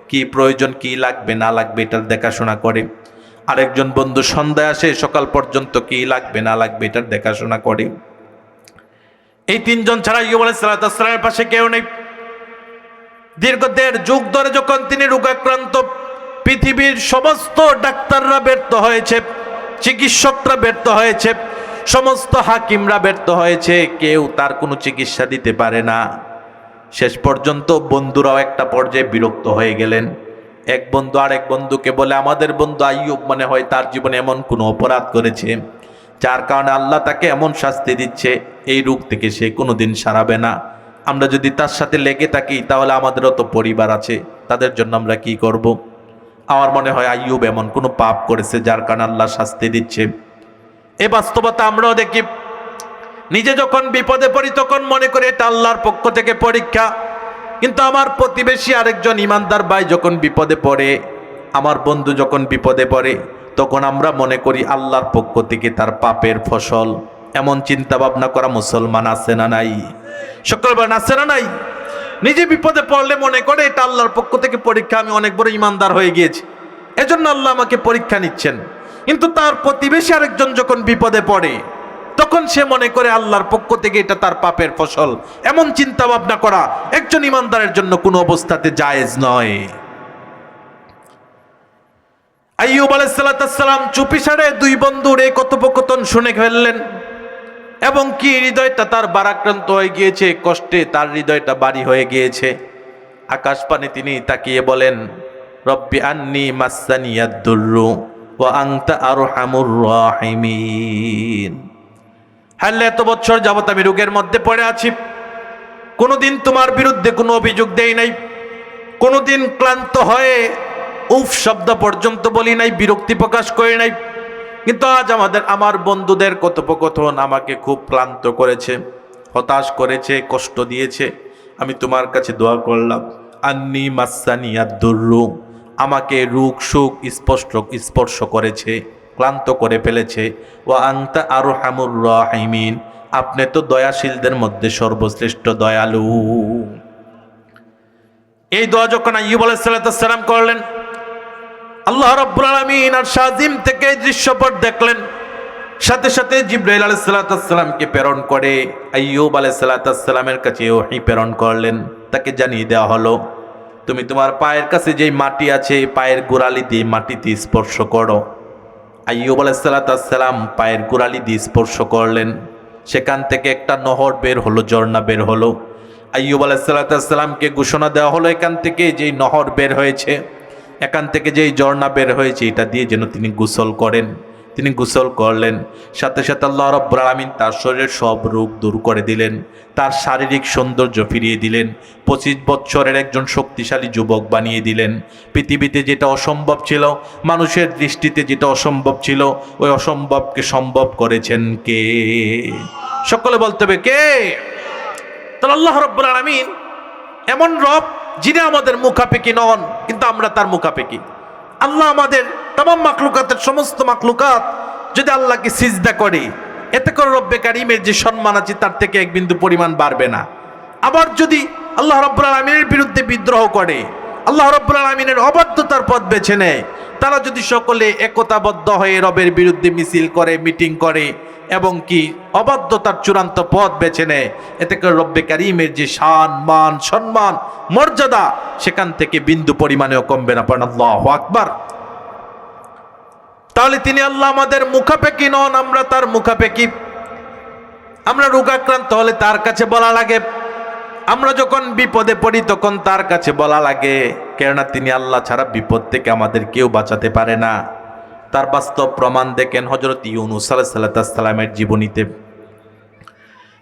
কি প্রয়োজন কি লাগবে না লাগবে এটার দেখাশোনা করে। আরেকজন বন্ধু সন্ধ্যায় আসে, সকাল পর্যন্ত কি লাগবে না লাগবে এটার দেখাশোনা করে। এই 3 জন ছাড়া আইয়ুব আলাইহিস সালামের পাশে কেউ নেই। দীর্ঘ 1.5 যুগ ধরে যখন তিনি রোগাক্রান্ত, পৃথিবীর সমস্ত ডাক্তাররা ব্যর্থ হয়েছে, চিকিৎসকরা ব্যর্থ হয়েছে, সমস্ত হাকিমরা ব্যর্থ হয়েছে, কেউ তার কোনো চিকিৎসা দিতে পারে না। শেষ পর্যন্ত বন্ধুরাও একটা পর্যায়ে বিরক্ত হয়ে গেলেন। এক বন্ধু আরেক বন্ধুকে বলে, আমাদের বন্ধু আইয়ুব মনে হয় তার জীবনে এমন কোনো অপরাধ করেছে যার কারণে আল্লাহ তাকে এমন শাস্তি দিচ্ছে, এই রোগ থেকে সে কোনোদিন সারাবে না। আমরা যদি তার সাথে লেগে থাকি তাহলে আমাদেরও তো পরিবার আছে, তাদের জন্য আমরা কি করব? আমার মনে হয় আইয়ুব এমন কোনো পাপ করেছে যার কারণে আল্লাহ শাস্তি দিচ্ছে। এই বাস্তবতা আমরাও দেখি। নিজে যখন বিপদে পড়ি তখন মনে করি এটা আল্লাহর পক্ষ থেকে পরীক্ষা, কিন্তু আমার প্রতিবেশী আরেকজন ইমানদার ভাই যখন বিপদে পড়ে, আমার বন্ধু যখন বিপদে পড়ে, তখন আমরা মনে করি আল্লাহর পক্ষ থেকে তার পাপের ফসল। এমন চিন্তা ভাবনা করা মুসলমান আছে না নাই? সকল বার আছে না নাই? নিজে বিপদে পড়লে মনে করে এটা আল্লাহর পক্ষ থেকে পরীক্ষা, আমি অনেক বড় ইমানদার হয়ে গিয়েছি, এজন্য আল্লাহ আমাকে পরীক্ষা নিচ্ছেন। কিন্তু তার প্রতিবেশী আরেকজন যখন বিপদে পড়ে তখন সে মনে করে আল্লাহর পক্ষ থেকে এটা তার পাপের ফসল। এমন চিন্তা ভাবনা করা একজন ইমানদারের জন্য কোনো অবস্থাতে জায়েজ নয়। আইয়ুব আলাইহিস সালাম চুপিসারে 2 বন্ধুর এই কথোপকথন শুনে ফেললেন এবং কি হৃদয়টা তার ভারাক্রান্ত হয়ে গিয়েছে, কষ্টে তার হৃদয়টা ভারী হয়ে গিয়েছে। আকাশ পানে তিনি তাকিয়ে বলেন, রব্বি আন্নি মাসসানিয়াদ দুররু ওয়া আনতা আরহামুর রাহিমিন। হাল্লে এত বছর যাবত আমি রোগের মধ্যে পড়ে আছি, কোনোদিন তোমার বিরুদ্ধে কোনো অভিযোগ দেই নাই, কোনোদিন ক্লান্ত হয়ে উফ শব্দ পর্যন্ত বলি নাই, বিরক্তি প্রকাশ করি নাই। কিন্তু আজ আমার বন্ধুদের কথোপকথন আমাকে খুব ক্লান্ত করেছে, হতাশ করেছে, কষ্ট দিয়েছে। আমি তোমার কাছে দোয়া করলাম, আন্নি মাসসানিয়াদ দুররু, আমাকে রোগ সুখ স্পর্শ করেছে, ক্লান্ত করে ফেলেছে। ওয়া আনতা আরহামুর রাহিমিন, আপনি তো দয়াশীলদের মধ্যে সর্বশ্রেষ্ঠ দয়ালু। এই দোয়া যখন আইয়ুব আলাইহিস সালাম করলেন, আল্লাহ রাব্বুল আলামিন আর শাজিম থেকে দৃশ্যপট দেখলেন। সাথে সাথে জিবরাইল আলাইহিস সালামকে প্রেরণ করে আইয়ুব আলাইহিস সালামের কাছে ওহী প্রেরণ করলেন। তাকে জানিয়ে দেওয়া হলো, তুমি তোমার পায়ের কাছে যেই মাটি আছে, পায়ের গোড়ালি দিয়ে মাটিতে স্পর্শ করো। আইয়ুব আলাইহিস সালাম পায়ের গোড়ালি দিয়ে স্পর্শ করলেন, সেখান থেকে একটা নহর বের হলো, ঝর্ণা বের হলো। আইয়ুব আলাইহিস সালামকে ঘোষণা দেওয়া হলো, এখান থেকে যেই নহর বের হয়েছে এখান থেকে যেই ঝর্ণা বের হয়েছে এটা দিয়ে যেন তিনি গোসল করেন। তিনি গোসল করলেন, সাথে সাথে আল্লাহ রাব্বুল আলামিন তার শরীরের সব রোগ দূর করে দিলেন, তার শারীরিক সৌন্দর্য ফিরিয়ে দিলেন, 25 বছরের একজন শক্তিশালী যুবক বানিয়ে দিলেন। পৃথিবীতে যেটা অসম্ভব ছিল, মানুষের দৃষ্টিতে যেটা অসম্ভব ছিল, ওই অসম্ভবকে সম্ভব করেছেন কে? সকলে বলতে হবে কে? তাহলে আল্লাহ রাব্বুল আলামিন এমন রব যিনি আমাদের মুখাপেক্ষী নন, কিন্তু আমরা তার মুখাপেক্ষী। আল্লাহ আমাদের তামাম মাখলুকাতের সমস্ত মাখলুকাত যদি আল্লাহকে সিজদা করে, এতে করে রব্বে কারীমের যে সম্মান আছে তার থেকে এক বিন্দু পরিমাণ বাড়বে না। আবার যদি আল্লাহ রাব্বুল আলামিনের বিরুদ্ধে বিদ্রোহ করে, আল্লাহ রাব্বুল আলামিনের অবাধ্যতার পথ বেছে নেয়, তারা যদি সকলে একতাবদ্ধ হয়ে রবের বিরুদ্ধে মিছিল করে, মিটিং করে এবং কি অবাধ্যতার চূড়ান্ত পথ বেছে নেয়, এতে করে রব্বে কারীমের যে শান, মান, সম্মান, মর্যাদা সেখান থেকে বিন্দু পরিমাণেও কমবে না। পড়েন আল্লাহু আকবার। তাহলে তিনি আল্লাহ আমাদের মুখাপেক্ষী নন, আমরা তার মুখাপেক্ষী। আমরা রোগাক্রান্ত হলে তার কাছে বলা লাগে, আমরা যখন বিপদে পড়ি তখন তার কাছে বলা লাগে, কেননা তিনি আল্লাহ ছাড়া বিপদ থেকে আমাদের কেউ বাঁচাতে পারে না। তার বাস্তব প্রমাণ দেখেন হযরত ইউনূস আলাইহিস সালামের জীবনীতে।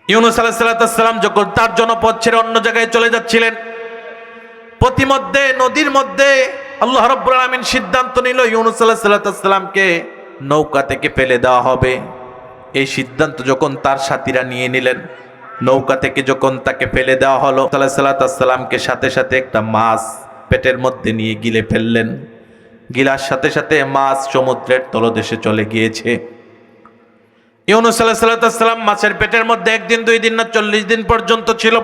ইউনূস আলাইহিস সালাম যখন তার জনপদ ছেড়ে অন্য জায়গায় চলে যাচ্ছিলেন, পথিমধ্যে নদীর মধ্যে আল্লাহ রাব্বুল আলামিন সিদ্ধান্ত নিল ইউনূস আলাইহিস সালামকে নৌকা থেকে ফেলে দেওয়া হবে। এই সিদ্ধান্ত যখন তার সাথীরা নিয়ে নিলেন, নৌকা থেকে যখন তাকে ফেলে দেওয়া হলো, আলাইহিস সালামকে সাথে সাথে একটা মাছ পেটের মধ্যে নিয়ে গিলে ফেললেন। গিলার সাথে সাথে মাছ সমুদ্রের তলদেশে চলে গিয়েছে। ইউনূস আলাইহিস সালাম মাছের পেটের মধ্যে 1 দিন 2 দিন না 40 দিন পর্যন্ত ছিল।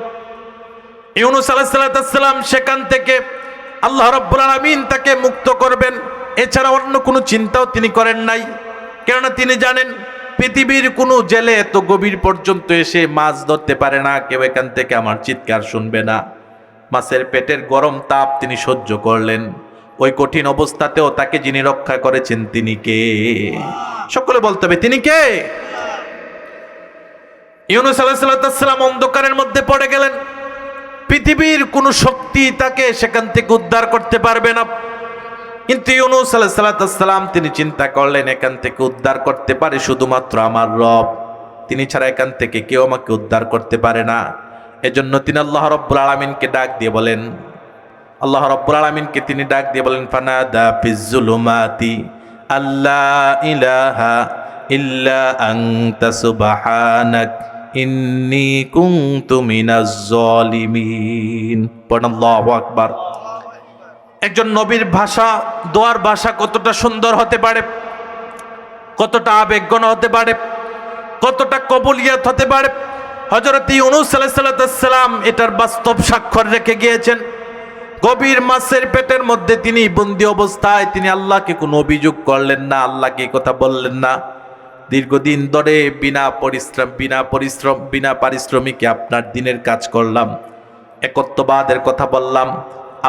ইউনূস আলাইহিস সালাম সেখান থেকে আল্লাহ রাব্বুল আলামিন তাকে মুক্ত করবেন, এছাড়া অন্য কোনো চিন্তাও তিনি করেন নাই। কেননা তিনি জানেন পৃথিবীর কোনো জেলে এত গভীর পর্যন্ত এসে মাছ ধরতে পারে না, কেউ এখান থেকে আমার চিৎকার শুনবে না। মাছের পেটের গরম তাপ তিনি সহ্য করলেন। ওই কঠিন অবস্থাতেও তাকে যিনি রক্ষা করেছেন তিনি কে? সকলে বলতে হবে তিনি কে? ইউনূস আলাইহিস সালাম অন্ধকারের মধ্যে পড়ে গেলেন। পৃথিবীর কোন শক্তি তাকে সেখান থেকে উদ্ধার করতে পারবে না। কিন্তু ইউনূস আলাইহিস সালাম তিনি চিন্তা করলেন, এখান থেকে উদ্ধার করতে পারে শুধুমাত্র আমার রব, তিনি ছাড়া এখান থেকে কেউ আমাকে উদ্ধার করতে পারে না। এজন্য তিনি আল্লাহ রাব্বুল আলামিনকে ডাক দিয়ে বলেন, আল্লাহ রাব্বুল আলামিনকে তিনি ডাক দিয়ে বলেন, ফানাদা ফিজ জুলুমাতি আল্লা ইলাহা ইল্লা আনতা সুবহানাক ইন্নী কুনতু মিনাজ জালিমিন। পড়েন আল্লাহু আকবার। একজন নবীর ভাষা, দোয়ার ভাষা কতটা সুন্দর হতে পারে, কতটা আবেগঘন হতে পারে, কতটা কবুলিয়ত হতে পারে, হযরত ইউনূস আলাইহিস সালাম এটার বাস্তব স্বাক্ষর রেখে গিয়েছেন। গভীর মাছের পেটের মধ্যে তিনি বন্দী অবস্থায় তিনি আল্লাহকে কোনো অভিযোগ করলেন না, আল্লাহকে কথা বললেন না। দীর্ঘদিন ধরে বিনা পারিশ্রমিকে আপনার দিনের কাজ করলাম, একত্ববাদের কথা বললাম,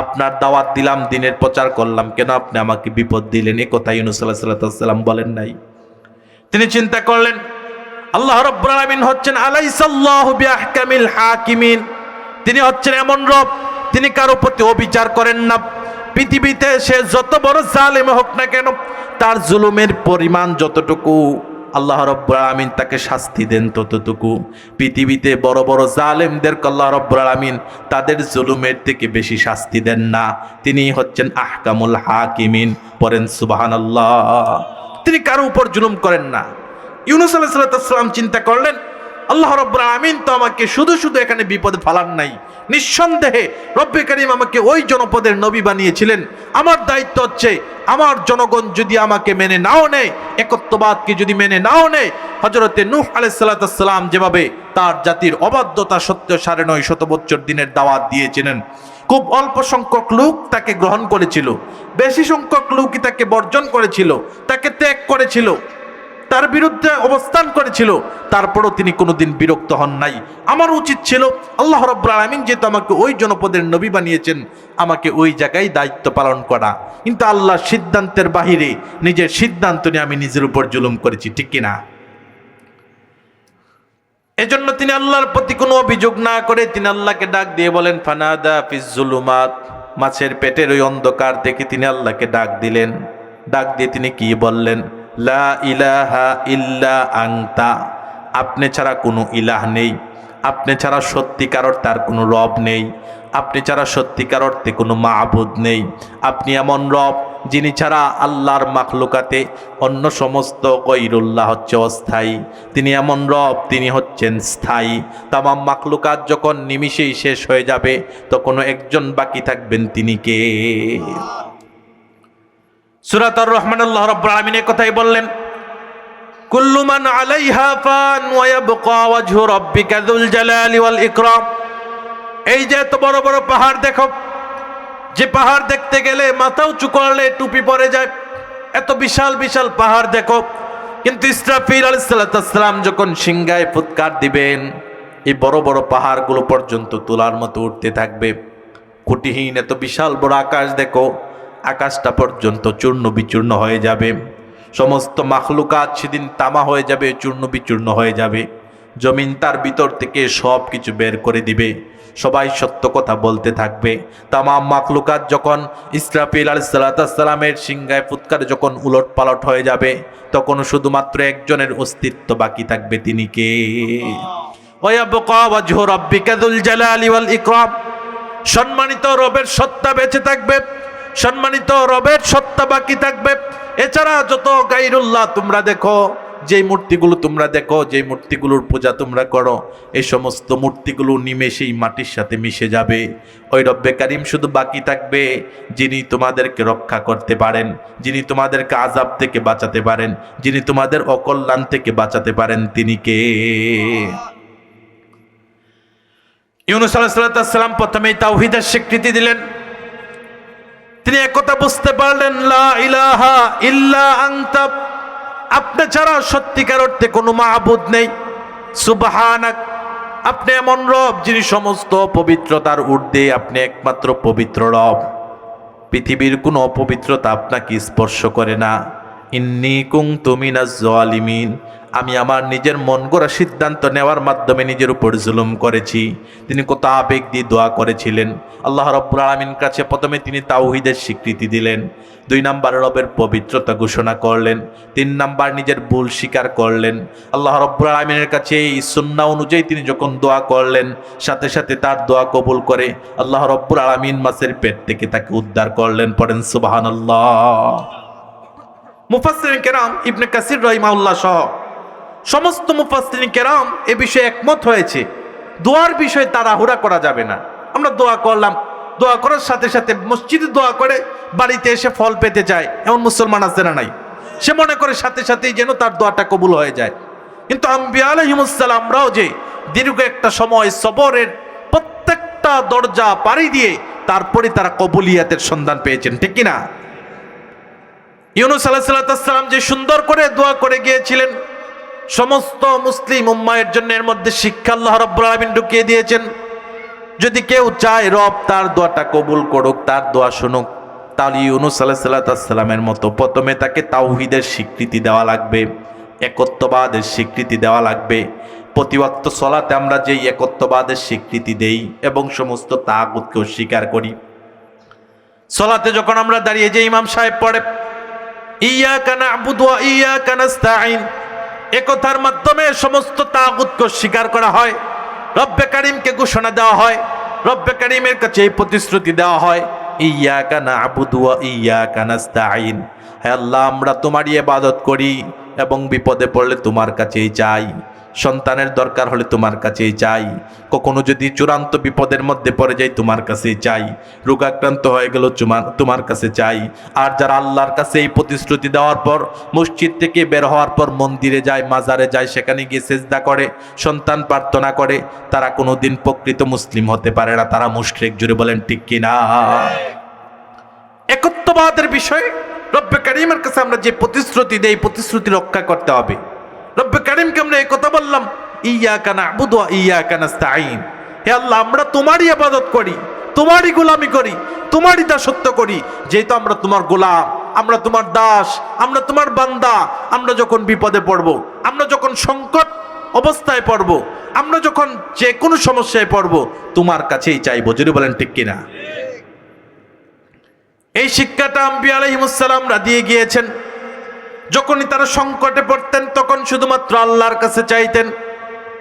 আপনার দাওয়াত দিলাম, দিনের প্রচার করলাম, কেন আপনি আমাকে বিপদ দিলেন? এ কথা ইউনূস আলাইহিস সালাম বলেন নাই। তিনি চিন্তা করলেন আল্লাহ রাব্বুল আলামিন হচ্ছেন আলাইসাল্লাহু বিআহকামিল হাকিমিন, তিনি হচ্ছেন এমন রব তিনি কারো প্রতি অবিচার করেন না। পৃথিবীতে সে যত বড় জালেম হোক না কেন, তার জুলুমের পরিমাণ যতটুকু আল্লাহ রাব্বুল আলামিন তাকে শাস্তি দেন ততটুকু। পৃথিবীতে বড় বড় জালেমদেরকে আল্লাহ রাব্বুল আলামিন তাদের জুলুমের থেকে বেশি শাস্তি দেন না। তিনি হচ্ছেন আহকামুল হাকিমিন। পড়েন সুবহানাল্লাহ। তিনি কারো উপর জুলুম করেন না। ইউনূস আলাইহিস সালাম চিন্তা করলেন আল্লাহ রাব্বুল আলামিন তো আমাকে শুধু শুধু এখানে বিপদে ফালান নাই। নিঃসন্দেহে রব্বে কারীম আমাকে ওই জনপদের নবী বানিয়েছিলেন। আমার দায়িত্ব হচ্ছে আমার জনগণ যদি আমাকে মেনে নাও নেয়, একত্ববাদকে যদি মেনে নাও নেয়, হযরতে নূহ আলাইহিস সালাম যেভাবে তার জাতির অবাধ্যতা সত্ত্বেও 950 বছর দিনের দাওয়াত দিয়েছিলেন, খুব অল্প সংখ্যক লোক তাকে গ্রহণ করেছিল, বেশি সংখ্যক লোকই তাকে বর্জন করেছিল, তাকে ত্যাগ করেছিল, তার বিরুদ্ধে অবস্থান করেছিল, তারপরও তিনি কোনোদিন বিরক্ত হন নাই। আমার উচিত ছিল আল্লাহ রাব্বুল আলামিন যেহেতু আমাকে ওই জনপদের নবী বানিয়েছেন, আমাকে ওই জায়গায় দায়িত্ব পালন করা। কিন্তু আল্লাহর সিদ্ধান্তের বাহিরে নিজের সিদ্ধান্ত নিয়ে আমি নিজের উপর জুলুম করেছি, ঠিক কিনা? এজন্য তিনি আল্লাহর প্রতি কোনো অভিযোগ না করে তিনি আল্লাহকে ডাক দিয়ে বলেন, ফানাদা ফিজ জুলুমাত মাছের পেটের ওই অন্ধকার দেখে তিনি আল্লাহকে ডাক দিলেন। ডাক দিয়ে তিনি কি বললেন? লা ইলাহা ইল্লা আনতা, আপনি ছাড়া কোনো ইলাহ নেই, আপনি ছাড়া সত্যিকার অর্থে আর কোনো রব নেই, আপনি ছাড়া সত্যিকার অর্থে কোনো মাবুদ নেই। আপনি এমন রব যিনি ছাড়া আল্লাহর মাখলুকাতে অন্য সমস্ত গৈরুল্লাহ হচ্ছে অস্থায়ী। তিনি এমন রব, তিনি হচ্ছেন স্থায়ী। তামাম মাখলুকাত যখন নিমিষেই শেষ হয়ে যাবে তখন একজন বাকি থাকবেন, তিনি কে? সূরা আর রহমান আল্লাহ রাব্বুল আলামিন এই কথাই বললেন, কুল্লু মান আলাইহা ফান ওয়া ইয়াবকা ওয়াজহু রাব্বিকা যুল জালালি ওয়াল ইকরাম। এই যে এত বড় বড় পাহাড় দেখো, যে পাহাড় দেখতে গেলে মাথা উঁচু করলে টুপি পড়ে যায়, এত বিশাল বিশাল পাহাড় দেখো, কিন্তু ইসরাফিল আলাইহিস সালাম যখন সিংহায় ফুৎকার দিবেন এই বড় বড় পাহাড়গুলো পর্যন্ত তোলার মতো উঠতে থাকবে। খুঁটিহীন এত বিশাল বড় আকাশ দেখো, আকাশটা পর্যন্ত চূর্ণ বিচূর্ণ হয়ে যাবে। সমস্ত মাখলুকাত সেদিন তামা হয়ে যাবে, চূর্ণ বিচূর্ণ হয়ে যাবে। জমিন তার ভিতর থেকে সব কিছু বের করে দিবে, সবাই সত্য কথা বলতে থাকবে। তামাম মাখলুকাত যখন ইসরাফিল আলাইহিস সালামের সিংহায় ফুৎকারে যখন উলট পালট হয়ে যাবে তখন শুধুমাত্র একজনের অস্তিত্ব বাকি থাকবে, তিনি কে? ওয়ায়াবকা ওয়াজহু রাব্বিকা যুল জালালি ওয়াল ইকরাম। সম্মানিত রবের সত্তা বেঁচে থাকবে, সম্মানিত রবের সত্তা বাকি থাকবে। এছাড়া যত গায়রুল্লাহ তোমরা দেখো, যেই মূর্তিগুলো তোমরা দেখো, যেই মূর্তিগুলোর পূজা তোমরা করো, এই সমস্ত মূর্তিগুলো নিমেষেই মাটির সাথে মিশে যাবে। ওই রব্বে কারিম শুধু বাকি থাকবে, যিনি তোমাদেরকে রক্ষা করতে পারেন, যিনি তোমাদেরকে আযাব থেকে বাঁচাতে পারেন, যিনি তোমাদের অকল্যাণ থেকে বাঁচাতে পারেন, তিনি কে? ইউনূস আলাইহিস সালাম প্রথমেই তাওহীদের স্বীকৃতি দিলেন। তিনি একথা বুঝতে পারলেন, লা ইলাহা ইল্লা আনতা, আপনি ছাড়া সত্যিকার অর্থে কোনো মাবুদ নেই। সুবহানাক, আপনি এমন রব যিনি সমস্ত পবিত্রতার ঊর্ধ্বে, আপনি একমাত্র পবিত্র রব। পৃথিবীর কোনো অপবিত্রতা আপনাকে স্পর্শ করে না। ইন্নী কুনতু মিনাজ জালিমিন, আমি আমার নিজের মন গড়া সিদ্ধান্ত নেওয়ার মাধ্যমে নিজের উপর জুলুম করেছি। তিনি কত আবেগ দিয়ে দোয়া করেছিলেন আল্লাহ রাব্বুল আলামিনের কাছে। প্রথমে তিনি তাওহীদের স্বীকৃতি দিলেন, 2 নাম্বার রবের পবিত্রতা ঘোষণা করলেন, 3 নাম্বার নিজের ভুল স্বীকার করলেন। আল্লাহ রাব্বুল আলামিনের কাছে এই সুন্নাহ অনুযায়ী তিনি যখন দোয়া করলেন, সাথে সাথে তার দোয়া কবুল করে আল্লাহ রাব্বুল আলামিন মাছের পেট থেকে তাকে উদ্ধার করলেন। পড়েন সুবহানাল্লাহ। মুফাসসিরিন কেরাম ইবনে কাসির রাহিমাহুল্লাহ সহ সমস্ত মুফাসসিরিন কেরাম এ বিষয়ে একমত হয়েছে, দোয়ার বিষয়ে তাড়াহুড়া করা যাবে না। আমরা দোয়া করলাম, দোয়া করার সাথে সাথে মসজিদে দোয়া করে বাড়িতে এসে ফল পেতে চায়, এমন মুসলমান আছে না নাই? সে মনে করে সাথে সাথেই যেন তার দোয়াটা কবুল হয়ে যায়। কিন্তু আম্বিয়া আলাইহিমুস সালামরাও যে দীর্ঘ একটা সময় সবরের প্রত্যেকটা দরজা পাড়ি দিয়ে তারপরে তারা কবুলিয়াতের সন্ধান পেয়েছেন, ঠিক কিনা? ইউনূস আলাইহিস সালাম যে সুন্দর করে দোয়া করে গিয়েছিলেন, সমস্ত মুসলিম উম্মাহের জন্য এর মধ্যে শিক্ষা আল্লাহ রাব্বুল আলামিন ঢুকিয়ে দিয়েছেন। যদি কেউ চায় রব তার দোয়াটা কবুল করুক, তার দোয়া শুনুক, তাহলে ইউনূস আলাইহিস সালামের মতো প্রথমে তাকে তাওহীদের স্বীকৃতি দেওয়া লাগবে, একত্ববাদের স্বীকৃতি দেওয়া লাগবে। প্রতি ওয়াক্ত সালাতে আমরা যেই একত্ববাদের স্বীকৃতি দেই এবং সমস্ত তাগুতকে অস্বীকার করি, সালাতে যখন আমরা দাঁড়িয়ে যে ইমাম সাহেব পড়ে ইয়াকা না'বুদু ওয়া ইয়াকা নাস্তাঈন, একথার মাধ্যমে সমস্ত তাগুতকে স্বীকার করা হয়। রব্বে কারীমকে ঘোষণা দেওয়া হয়, রব্বে কারীমের কাছে এই প্রতিশ্রুতি দেওয়া হয়, ইয়াকা না'বুদু ওয়া ইয়াকা নাস্তাঈন, হে আল্লাহ আমরা তোমারই ইবাদত করি এবং বিপদে পড়লে তোমার কাছেই যাই, সন্তানের দরকার হলে তোমার কাছেই যাই, কখনো যদি চূড়ান্ত বিপদের মধ্যে পড়ে যাই তোমার কাছেই যাই, রোগাক্রান্ত হয়ে গেল তোমার কাছে যাই। আর যারা আল্লাহর কাছে এই প্রতিশ্রুতি দেওয়ার পর মসজিদ থেকে বের হওয়ার পর মন্দিরে যায়, মাজারে যায়, সেখানে গিয়ে সেজদা করে, সন্তান প্রার্থনা করে, তারা কোনোদিন প্রকৃত মুসলিম হতে পারে না, তারা মুশরিক। জুড়ে বলেন ঠিক কিনা? একত্ববাদের বিষয়ে রব্বে কারীমের কাছে আমরা যে প্রতিশ্রুতি দেই, প্রতিশ্রুতি রক্ষা করতে হবে। রব্বে কারীমকে আমরা এই কথা বললাম, ইয়াকা না'বুদু ওয়া ইয়াকা নাস্তাঈন, হে আল্লাহ আমরা তোমারই ইবাদত করি, তোমারই গোলামি করি, তোমারই দাসত্ব করি। যেহেতু আমরা তোমার গোলাম, আমরা তোমার দাস, আমরা তোমার বান্দা, আমরা যখন বিপদে পড়ব, আমরা যখন সংকট অবস্থায় পড়ব, আমরা যখন যে কোনো সমস্যায় পড়ব, তোমার কাছেই চাইবো। যদি বলেন ঠিক কিনা? এই শিক্ষাটা আম্বিয়া আলাইহিস সালামরা দিয়ে গিয়েছেন। যখনই তারা সংকটে পড়তেন তখন শুধুমাত্র আল্লাহর কাছে চাইতেন,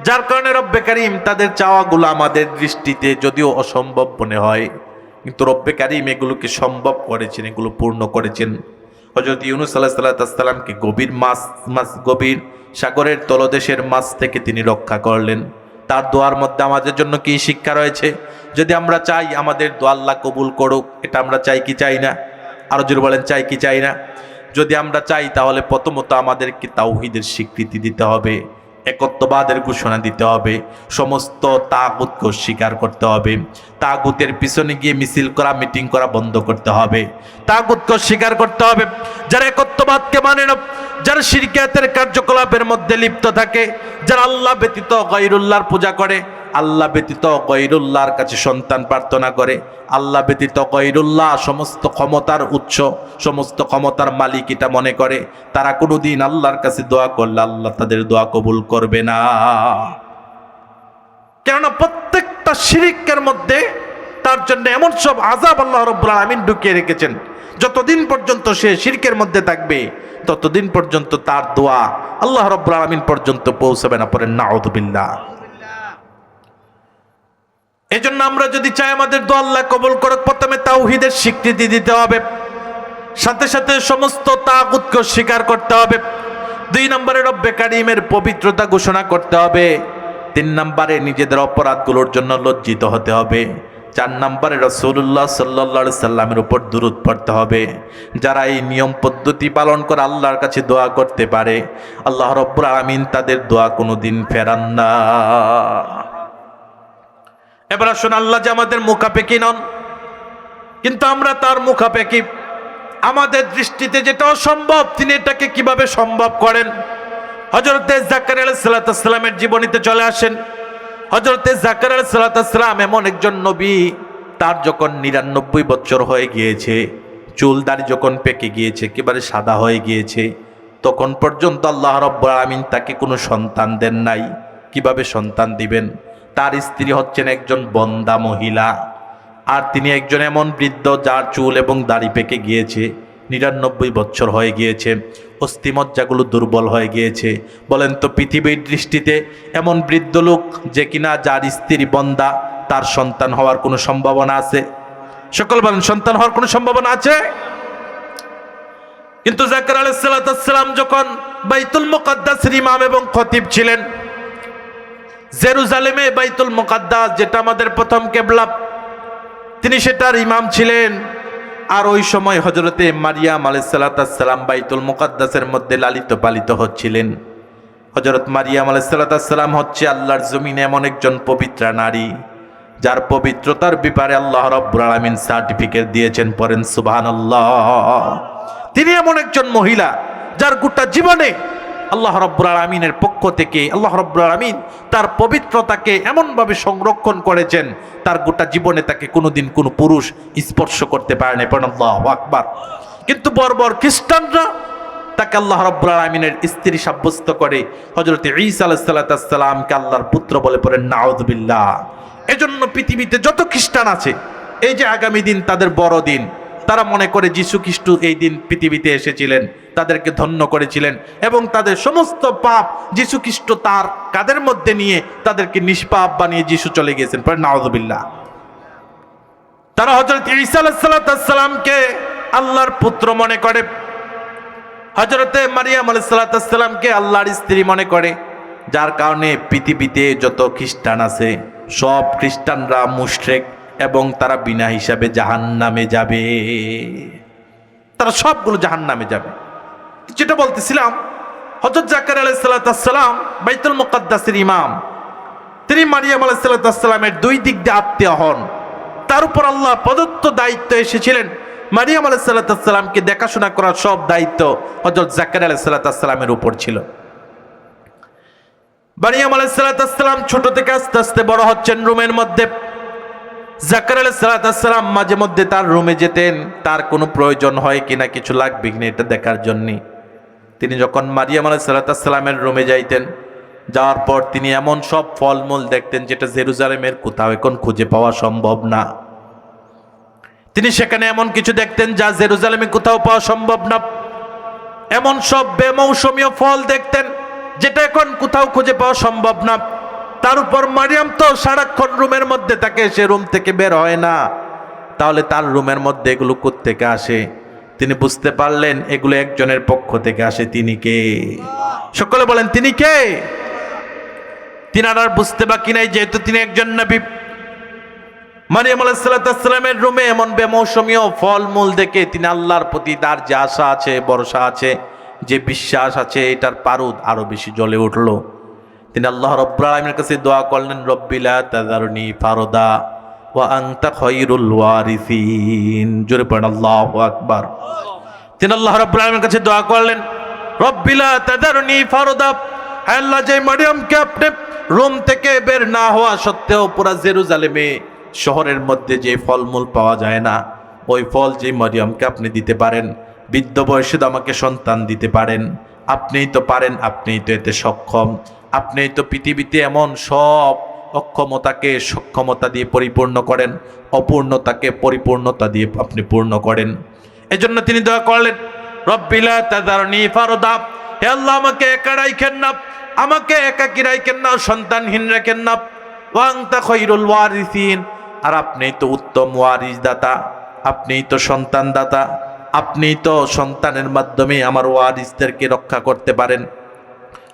যার কারণে রব্বে কারীম তাদের চাওয়াগুলো আমাদের দৃষ্টিতে যদিও অসম্ভব মনে হয়, কিন্তু রব্বে কারীম এগুলোকে সম্ভব করেছেন, এগুলো পূর্ণ করেছেন। হযরত ইউনূস আলাইহিস সালামকে গভীর সাগরের তলদেশের মাছ থেকে তিনি রক্ষা করলেন। তার দোয়ার মধ্যে আমাদের জন্য কি শিক্ষা রয়েছে? যদি আমরা চাই আমাদের দোয়া আল্লাহ কবুল করুক, এটা আমরা চাই কি চাই না? আরো জোরে বলেন, চাই কি চাই না? যদি আমরা চাই তাহলে প্রথমত আমাদেরকে তাওহীদের স্বীকৃতি দিতে হবে, একত্ববাদের ঘোষণা দিতে হবে, সমস্ত তাগুতকে স্বীকার করতে হবে, তাগুতের পিছনে গিয়ে মিছিল করা মিটিং করা বন্ধ করতে হবে, তাগুতকে স্বীকার করতে হবে। যারা একত্ববাদকে মানে না, যারা শিরকিয়াতের কার্যকলাপের মধ্যে লিপ্ত থাকে, যারা আল্লাহ ব্যতীত গায়রুল্লাহর পূজা করে, আল্লাহ ব্যতীত গায়রুল্লাহর কাছে সন্তান প্রার্থনা করে, আল্লাহ ব্যতীত গায়রুল্লাহ সমস্ত ক্ষমতার উৎস, সমস্ত ক্ষমতার মালিক এটা মনে করে, তারা কোনোদিন আল্লাহর কাছে দোয়া করলে আল্লাহ তাদের দোয়া কবুল করবে না। কেননা প্রত্যেকটা শিরকের মধ্যে তার জন্য এমন সব আযাব আল্লাহ রাব্বুল আলামিন ঢুকিয়ে রেখেছেন, যতদিন পর্যন্ত সে শিরকের মধ্যে থাকবে ততদিন পর্যন্ত তার দোয়া আল্লাহ রাব্বুল আলামিন পর্যন্ত পৌঁছাবে না। পড়েন নাউযুবিল্লাহ। এই জন্য আমরা যদি চাই আমাদের দোয়া আল্লাহ কবুল করুক, প্রথমে তাওহীদের স্বীকৃতি দিতে হবে, সাথে সাথে সমস্ত তাগুতকে স্বীকার করতে হবে। 2 নম্বরে রব্বে কারীমের পবিত্রতা ঘোষণা করতে হবে। 3 নম্বরে নিজেদের অপরাধগুলোর জন্য লজ্জিত হতে হবে। 4 নম্বরে রাসূলুল্লাহ সাল্লাল্লাহু আলাইহি সাল্লামের উপর দুরূদ পড়তে হবে। যারা এই নিয়ম পদ্ধতি পালন করে আল্লাহর কাছে দোয়া করতে পারে, আল্লাহ রাব্বুল আলামিন তাদের দোয়া কোনোদিন ফেরান না। এবার আসুন, আল্লাহ যে আমাদের মুখাপেক্ষী নন, কিন্তু আমরা তার মুখাপেক্ষী। আমাদের দৃষ্টিতে যেটা অসম্ভব তিনি এটাকে কিভাবে সম্ভব করেন? হযরতে জাকারিয়া আলাইহিস সালামের জীবনীতে চলে আসেন। হযরতে জাকারিয়া আলাইহিস সালাম এমন একজন নবী, তার যখন 99 বছর হয়ে গিয়েছে, চুল দাড়ি যখন পেকে গিয়েছে, একেবারে সাদা হয়ে গিয়েছে, তখন পর্যন্ত আল্লাহ রাব্বুল আলামিন তাকে কোনো সন্তান দেন নাই। কিভাবে সন্তান দিবেন? তার স্ত্রী হচ্ছেন একজন বন্দা মহিলা, আর তিনি একজন এমন বৃদ্ধ যার চুল এবং দাড়ি পেকে গিয়েছে, 99 বছর হয়ে গিয়েছে, অস্থিমজ্জাগুলো দুর্বল হয়ে গিয়েছে। বলেন তো পৃথিবীর দৃষ্টিতে এমন বৃদ্ধ লোক যে কিনা যার স্ত্রী বন্দা, তার সন্তান হওয়ার কোনো সম্ভাবনা আছে? সকল বলেন, সন্তান হওয়ার কোনো সম্ভাবনা আছে? কিন্তু জাকারিয়া আলাইহিস সালাম যখন বাইতুল মুকাদ্দাসের ইমাম এবং খতিব ছিলেন, জেরুজালেমে বাইতুল মুকাদ্দাস যেটা আমাদের প্রথম কিবলা, তিনি সেটার ইমাম ছিলেন। আর ওই সময় হযরতে মারিয়াম আলাইহিস সালাম বাইতুল মুকাদ্দাসের মধ্যে লালিত পালিত হচ্ছিলেন। হযরত মারিয়াম আলাইহিস সালাম হচ্ছে আল্লাহর জমিনে এমন একজন পবিত্রা নারী, যার পবিত্রতার ব্যাপারে আল্লাহ রাব্বুল আলামিন সার্টিফিকেট দিয়েছেন। পড়েন সুবহানাল্লাহ। তিনি এমন একজন মহিলা যার গোটা জীবনে আল্লাহ রাব্বুল আলামিনের পক্ষ থেকে আল্লাহ রাব্বুল আলামিন তার পবিত্রতাকে এমনভাবে সংরক্ষণ করেছেন, তার গোটা জীবনে তাকে কোনোদিন কোনো পুরুষ স্পর্শ করতে পারে না। পড়েন আল্লাহু আকবার। কিন্তু বর্বর খ্রিস্টানরা তাকে আল্লাহ রাব্বুল আলামিনের স্ত্রী সাব্যস্ত করে হযরত ঈসা আলাইহিস সালামকে আল্লাহর পুত্র বলে। পড়েন নাউযুবিল্লাহ। এজন্য পৃথিবীতে যত খ্রিস্টান আছে, এই যে আগামী দিন তাদের বড় দিন, তারা মনে করে যীশু খ্রিস্ট এই দিন পৃথিবীতে এসেছিলেন, তাদেরকে ধন্য করেছিলেন এবং তাদের সমস্ত পাপ যীশু খ্রিস্ট তার কাঁধের মধ্যে নিয়ে তাদেরকে নিষ্পাপ বানিয়ে যীশু চলে গিয়েছেন। পরে নাউযুবিল্লাহ। তারা হযরত ঈসা আলাইহিস সালামকে আল্লাহর পুত্র মনে করে, হযরতে মারিয়াম আলাইহিস সালামকে আল্লাহর স্ত্রী মনে করে, যার কারণে পৃথিবীতে যত খ্রিস্টান আছে সব খ্রিস্টানরা মুশরিক এবং তারা বিনা হিসাবে জাহান্নামে যাবে। তারা সবগুলো জাহান্নামে যাবে। যেটা বলতেছিলাম, হযরত জাকারিয়া আলাইহিস সালাম বাইতুল মুকাদ্দাসের ইমাম, তিনি মারিয়াম আলাইহিস সালামের 2 দিক দিয়ে আত্মীয় হন। তার উপর আল্লাহ প্রদত্ত দায়িত্ব এসেছিলেন, মারিয়াম আলাইহিস সালামকে দেখাশোনা করার সব দায়িত্ব হযরত জাকারিয়া আলাইহিস সালামের উপর ছিল। মারিয়াম আলাইহিস সালাম ছোট থেকে আস্তে আস্তে বড় হচ্ছেন রুমের মধ্যে। জাকারিয়া আলাইহিস সালাম মাঝে মধ্যে তার রুমে যেতেন, তার কোনো প্রয়োজন হয় কিনা, কিছু লাগবে কিনা এটা দেখার জন্য। তিনি যখন মারিয়াম আলাইহিস সালামের রুমে যাইতেন, যাওয়ার পর তিনি এমন সব ফলমূল দেখতেন যেটা জেরুজালেমের কোথাও এখন খুঁজে পাওয়া সম্ভব না। তিনি সেখানে এমন কিছু দেখতেন যা জেরুজালেমে কোথাও পাওয়া সম্ভব না। এমন সব বেমৌসুমীয় ফল দেখতেন যেটা এখন কোথাও খুঁজে পাওয়া সম্ভব না। তার উপর মারিয়াম তো সারাক্ষণ রুমের মধ্যে থাকে, সে রুম থেকে বের হয় না। তাহলে তার রুমের মধ্যে এগুলো কোত্থেকে আসে? তিনি বুঝতে পারলেন এগুলো একজনের পক্ষ থেকে আসে। তিনি কে? সকলে বলেন তিনি কে? তিনার আর বুঝতে বাকি নাই, যেহেতু তিনি একজন নবী। মারিয়াম আলাইহিস সালামের রুমে এমন বেমৌসুমীয় ফলমূল দেখে তিনি আল্লাহর প্রতি তার যে আশা আছে, ভরসা আছে, যে বিশ্বাস আছে, এটার পারদ আরো বেশি জ্বলে উঠলো। তিনি আল্লাহ রাব্বুল আলামিনের কাছে দোয়া করলেন, রব্বি লা তাযারনি ফারদা ওয়া আনতা খায়রুল ওয়ারিসিন। জোরে পড়েন আল্লাহু আকবার। তিনি আল্লাহ রাব্বুল আলামিনের কাছে দোয়া করলেন, রব্বি লা তাযারনি ফারদা, হে আল্লাহ, যে মারিয়ামকে আপনি রোম থেকে বের না হওয়া সত্ত্বেও পুরা জেরুজালেমে শহরের মধ্যে যে ফলমূল পাওয়া যায় না, ওই ফল যে মারিয়ামকে আপনি দিতে পারেন, বৃদ্ধ বয়সে তো আমাকে সন্তান দিতে পারেন, আপনিই তো পারেন, আপনিই তো এতে সক্ষম, আপনিই তো পৃথিবীতে এমন সব অক্ষমতাকে সক্ষমতা দিয়ে পরিপূর্ণ করেন, অপূর্ণতাকে পরিপূর্ণতা দিয়ে আপনি পূর্ণ করেন। এজন্য তিনি দোয়া করলেন, রব্বি লা তাযারনি ফারদা, হে আল্লাহ, আমাকে একা রাখেন না, আমাকে একাকী রাখেন না, সন্তানহীন রাখেন না, ওয়া আনতা খায়রুল ওয়ারিসিন, আর আপনিই তো উত্তম ওয়ারিস দাতা, আপনিই তো সন্তান দাতা, আপনিই তো সন্তানের মাধ্যমে আমার ওয়ারিসদেরকে রক্ষা করতে পারেন।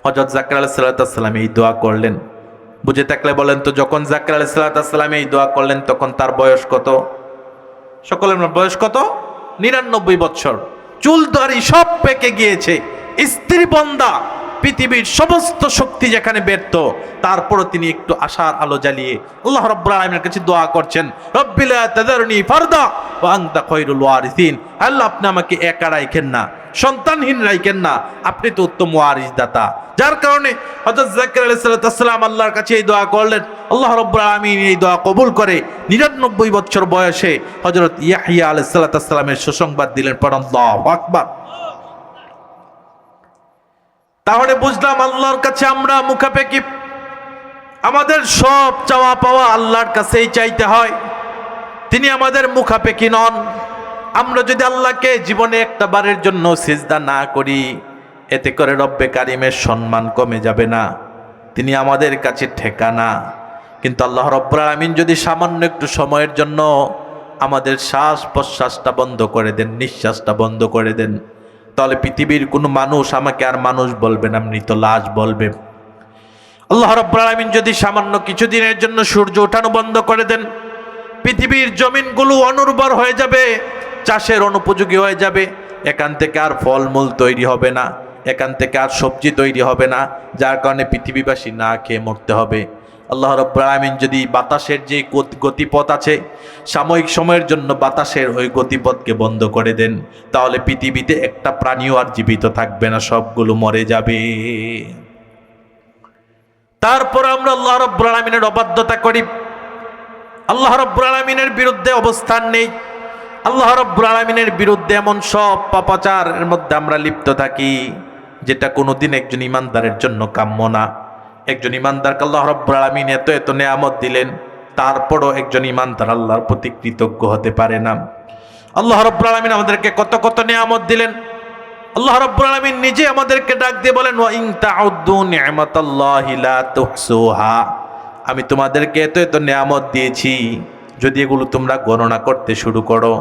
হযরত জাকারিয়া আলাইহিস সালাম এই দোয়া করলেন। বুঝে থাকলে বলেন তো, যখন জাকারিয়া আলাইহিস সালাম এই দোয়া করলেন তখন তার বয়স কত? সকলের বয়স কত? 99 বছর। চুল দাড়ি সব পেকে গিয়েছে, স্ত্রী বন্দা, পৃথিবীর সমস্ত শক্তি যেখানে ব্যর্থ, তারপরও তিনি একটু আশার আলো জ্বালিয়ে আল্লাহ রাব্বুল আলামিনের কাছে দোয়া করছেন, রব্বি লা তাযারনি ফারদা ওয়া আনতা খায়রুল ওয়ারিসিন। আল্লাহ, আপনি আমাকে একা রাখেন না, সন্তানহীন রাখেন না, আপনি তো উত্তম ওয়ারিস দাতা। যার কারণে হযরত জাকারিয়া আলাইহিস সালাম আল্লাহর কাছে এই দোয়া করলেন। আল্লাহ রাব্বুল আলামিন এই দোয়া কবুল করে 99 বছর বয়সে হযরত ইয়াহইয়া আলাইহিস সালামের সুসংবাদ দিলেন। পড়েন আল্লাহু আকবার। তাহলে বুঝলাম আল্লাহর কাছে আমরা মুখাপেক্ষী, আমাদের সব চাওয়া পাওয়া আল্লাহর কাছেই চাইতে হয়, তিনি আমাদের মুখাপেক্ষী নন। আমরা যদি আল্লাহকে জীবনে একটা বারের জন্য সিজদা না করি, এতে করে রব্বে কারিমের সম্মান কমে যাবে না? তিনি আমাদের কাছে ঠেকানা। কিন্তু আল্লাহ রাব্বুল আলামিন যদি সামান্য একটু সময়ের জন্য আমাদের শ্বাস প্রশ্বাসটা বন্ধ করে দেন, নিঃশ্বাসটা বন্ধ করে দেন, তাহলে পৃথিবীর কোনো মানুষ আমাকে আর মানুষ বলবে না, মৃত লাশ বলবে। আল্লাহ রাব্বুল আলামিন যদি সামান্য কিছুদিনের জন্য সূর্য ওঠানো বন্ধ করে দেন, পৃথিবীর জমিনগুলো অনুর্বর হয়ে যাবে, চাষের অনুপযোগী হয়ে যাবে, এখান থেকে আর ফলমূল তৈরি হবে না, এখান থেকে আর সবজি তৈরি হবে না, যার কারণে পৃথিবীবাসী না খেয়ে মরতে হবে। আল্লাহ রাব্বুল আলামিন যদি বাতাসের যে গতিপথ আছে, সাময়িক সময়ের জন্য বাতাসের ওই গতিপথকে বন্ধ করে দেন, তাহলে পৃথিবীতে একটা প্রাণীও আর জীবিত থাকবে না, সবগুলো মরে যাবে। তারপর আমরা আল্লাহ রাব্বুল আলামিনের অবাধ্যতা করি, আল্লাহ রাব্বুল আলামিনের বিরুদ্ধে অবস্থান নেই, আল্লাহ রাব্বুল আলামিনের বিরুদ্ধে এমন সব পাপাচারের মধ্যে আমরা লিপ্ত থাকি যেটা কোনোদিন একজন ইমানদারের জন্য কাম্য না। একজন ইমানদারকে আল্লাহ রাব্বুল আলামিন এত এত নেয়ামত দিলেন, তারপরও একজন ইমানদার আল্লাহর প্রতি কৃতজ্ঞ হতে পারে না। আল্লাহ রাব্বুল আলামিন আমাদেরকে কত কত নেয়ামত দিলেন। আল্লাহ রাব্বুল আলামিন নিজে আমাদেরকে ডাক দিয়ে বলেন, ওয়া ইন তাউদ্দু নি'মাতাল্লাহি লা তুহসুহা, আমি তোমাদেরকে এত এত নেয়ামত দিয়েছি, যদি এগুলো তোমরা গণনা করতে শুরু করো,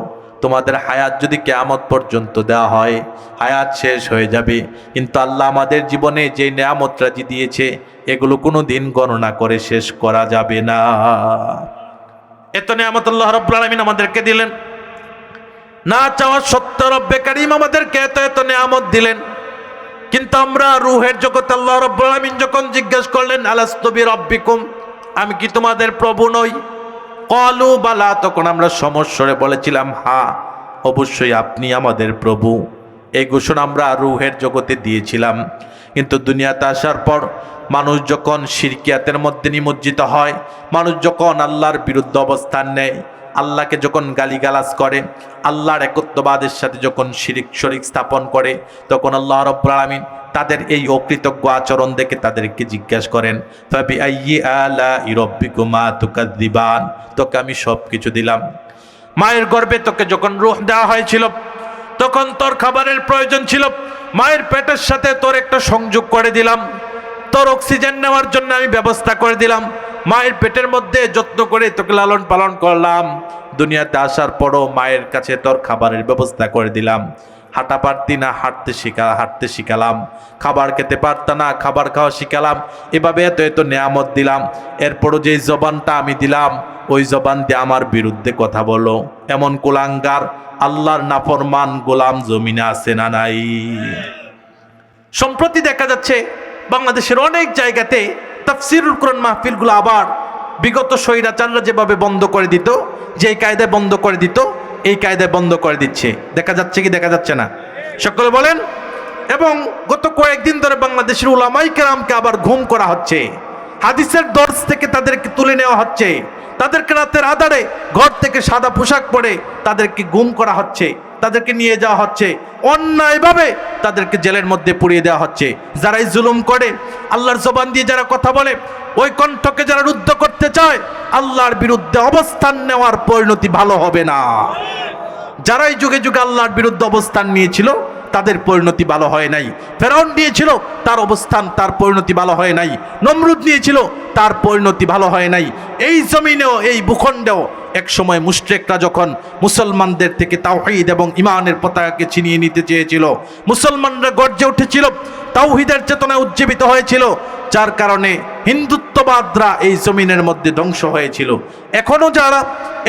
তোমাদের হায়াত যদি কিয়ামত পর্যন্ত দেওয়া হয়, হায়াত শেষ হয়ে যাবে। কিন্তু আল্লাহ আমাদের জীবনে যে নেয়ামতটা দিয়েছে, এগুলো কোনো দিন গণনা করে শেষ করা যাবে না। এত নেয়ামত আল্লাহ রাব্বুল আলামিন আমাদেরকে দিলেন, না চাওয়া সত্ত্বেও রব্বে কারীম আমাদেরকে এত এত নেয়ামত দিলেন। কিন্তু আমরা রূহের জগতে আল্লাহ রাব্বুল আলামিন যখন জিজ্ঞেস করলেন, আলাস্তু বিরাব্বিকুম, আমি কি তোমাদের প্রভু নই? ক্বালু বালা, তখন আমরা সমস্বরে বলেছিলাম, হ্যাঁ অবশ্যই আপনি আমাদের প্রভু। এই ঘোষণা আমরা রূহের জগতে দিয়েছিলাম। কিন্তু দুনিয়াতে আসার পর মানুষ যখন শিরকিয়াতের মধ্যে নিমজ্জিত হয়, মানুষ যখন আল্লাহর বিরুদ্ধে অবস্থান নেয়, আল্লাহকে যখন গালিগালাজ করে, আল্লাহর একত্ববাদের সাথে যখন শিরিক শরিক স্থাপন করে, তখন আল্লাহ রাব্বুল আলামিন তাদের এই অকৃতজ্ঞ আচরণ দেখে তাদেরকে জিজ্ঞাসা করেন, ফাবিআইয়ি আলাই রাব্বিকুমা তুকাযযিবান, তোকে আমি সব কিছু দিলাম, মায়ের গর্ভে তোকে যখন রূহ দেওয়া হয়েছিল তখন তোর খাবারের প্রয়োজন ছিল, মায়ের পেটের সাথে তোর একটা সংযোগ করে দিলাম, তোর অক্সিজেন নেওয়ার জন্য আমি ব্যবস্থা করে দিলাম, মায়ের পেটের মধ্যে যত্ন করে তোকে লালন পালন করলাম, দুনিয়াতে আসার পরও মায়ের কাছে তোর খাবারের ব্যবস্থা করে দিলাম, হাঁটা পারতি না হাঁটতে শিখালাম, খাবার খেতে পারত না খাবার খাওয়া শিখালাম, এভাবে এত এত নেয়ামত দিলাম, এরপরও যে জবানটা আমি দিলাম ওই জবান দিয়ে আমার বিরুদ্ধে কথা বলো, এমন কুলাঙ্গার আল্লাহর নাফরমান গোলাম জমিনে আছে না নাই? সম্প্রতি দেখা যাচ্ছে বাংলাদেশের অনেক জায়গাতে তাফসীরুল কোরআন মাহফিলগুলো আবার বিগত স্বৈরাচাররা যেভাবে বন্ধ করে দিত, যেই কায়দায় বন্ধ করে দিত এই কায়দায় বন্ধ করে দিচ্ছে। দেখা যাচ্ছে কি দেখা যাচ্ছে না? সকলে বলেন। এবং গত কয়েকদিন ধরে বাংলাদেশের উলামায়ে কেরামকে আবার ঘুম করা হচ্ছে, হাদিসের দর্স থেকে তাদেরকে তুলে নেওয়া হচ্ছে, তাদেরকে রাতের আধারে ঘর থেকে সাদা পোশাক পরে তাদেরকে গুম করা হচ্ছে, তাদেরকে নিয়ে যাওয়া হচ্ছে, অন্যায়ভাবে তাদেরকে জেলের মধ্যে পুড়িয়ে দেওয়া হচ্ছে। যারাই জুলুম করে, আল্লাহর জবান দিয়ে যারা কথা বলে, ওই কণ্ঠকে যারা রুদ্ধ করতে চায়, আল্লাহর বিরুদ্ধে অবস্থান নেওয়ার পরিণতি ভালো হবে না। যারাই যুগে যুগে আল্লাহর বিরুদ্ধে অবস্থান নিয়েছিল তাদের পরিণতি ভালো হয় নাই। ফেরাউন নিয়েছিল, তার অবস্থান তার পরিণতি ভালো হয় নাই। নমরুদ নিয়েছিল, তার পরিণতি ভালো হয় নাই। এই জমিনেও এই ভূখণ্ডেও এক সময় মুশরিকরা যখন মুসলমানদের থেকে তাওহীদ এবং ঈমানের পতাকাকে ছিনিয়ে নিতে চেয়েছিল, মুসলমানরা গর্জে উঠেছিল, তাওহীদের চেতনায় উজ্জীবিত হয়েছিল, যার কারণে হিন্দুত্ববাদরা এই জমিনের মধ্যে ধ্বংস হয়েছিল। এখনো যারা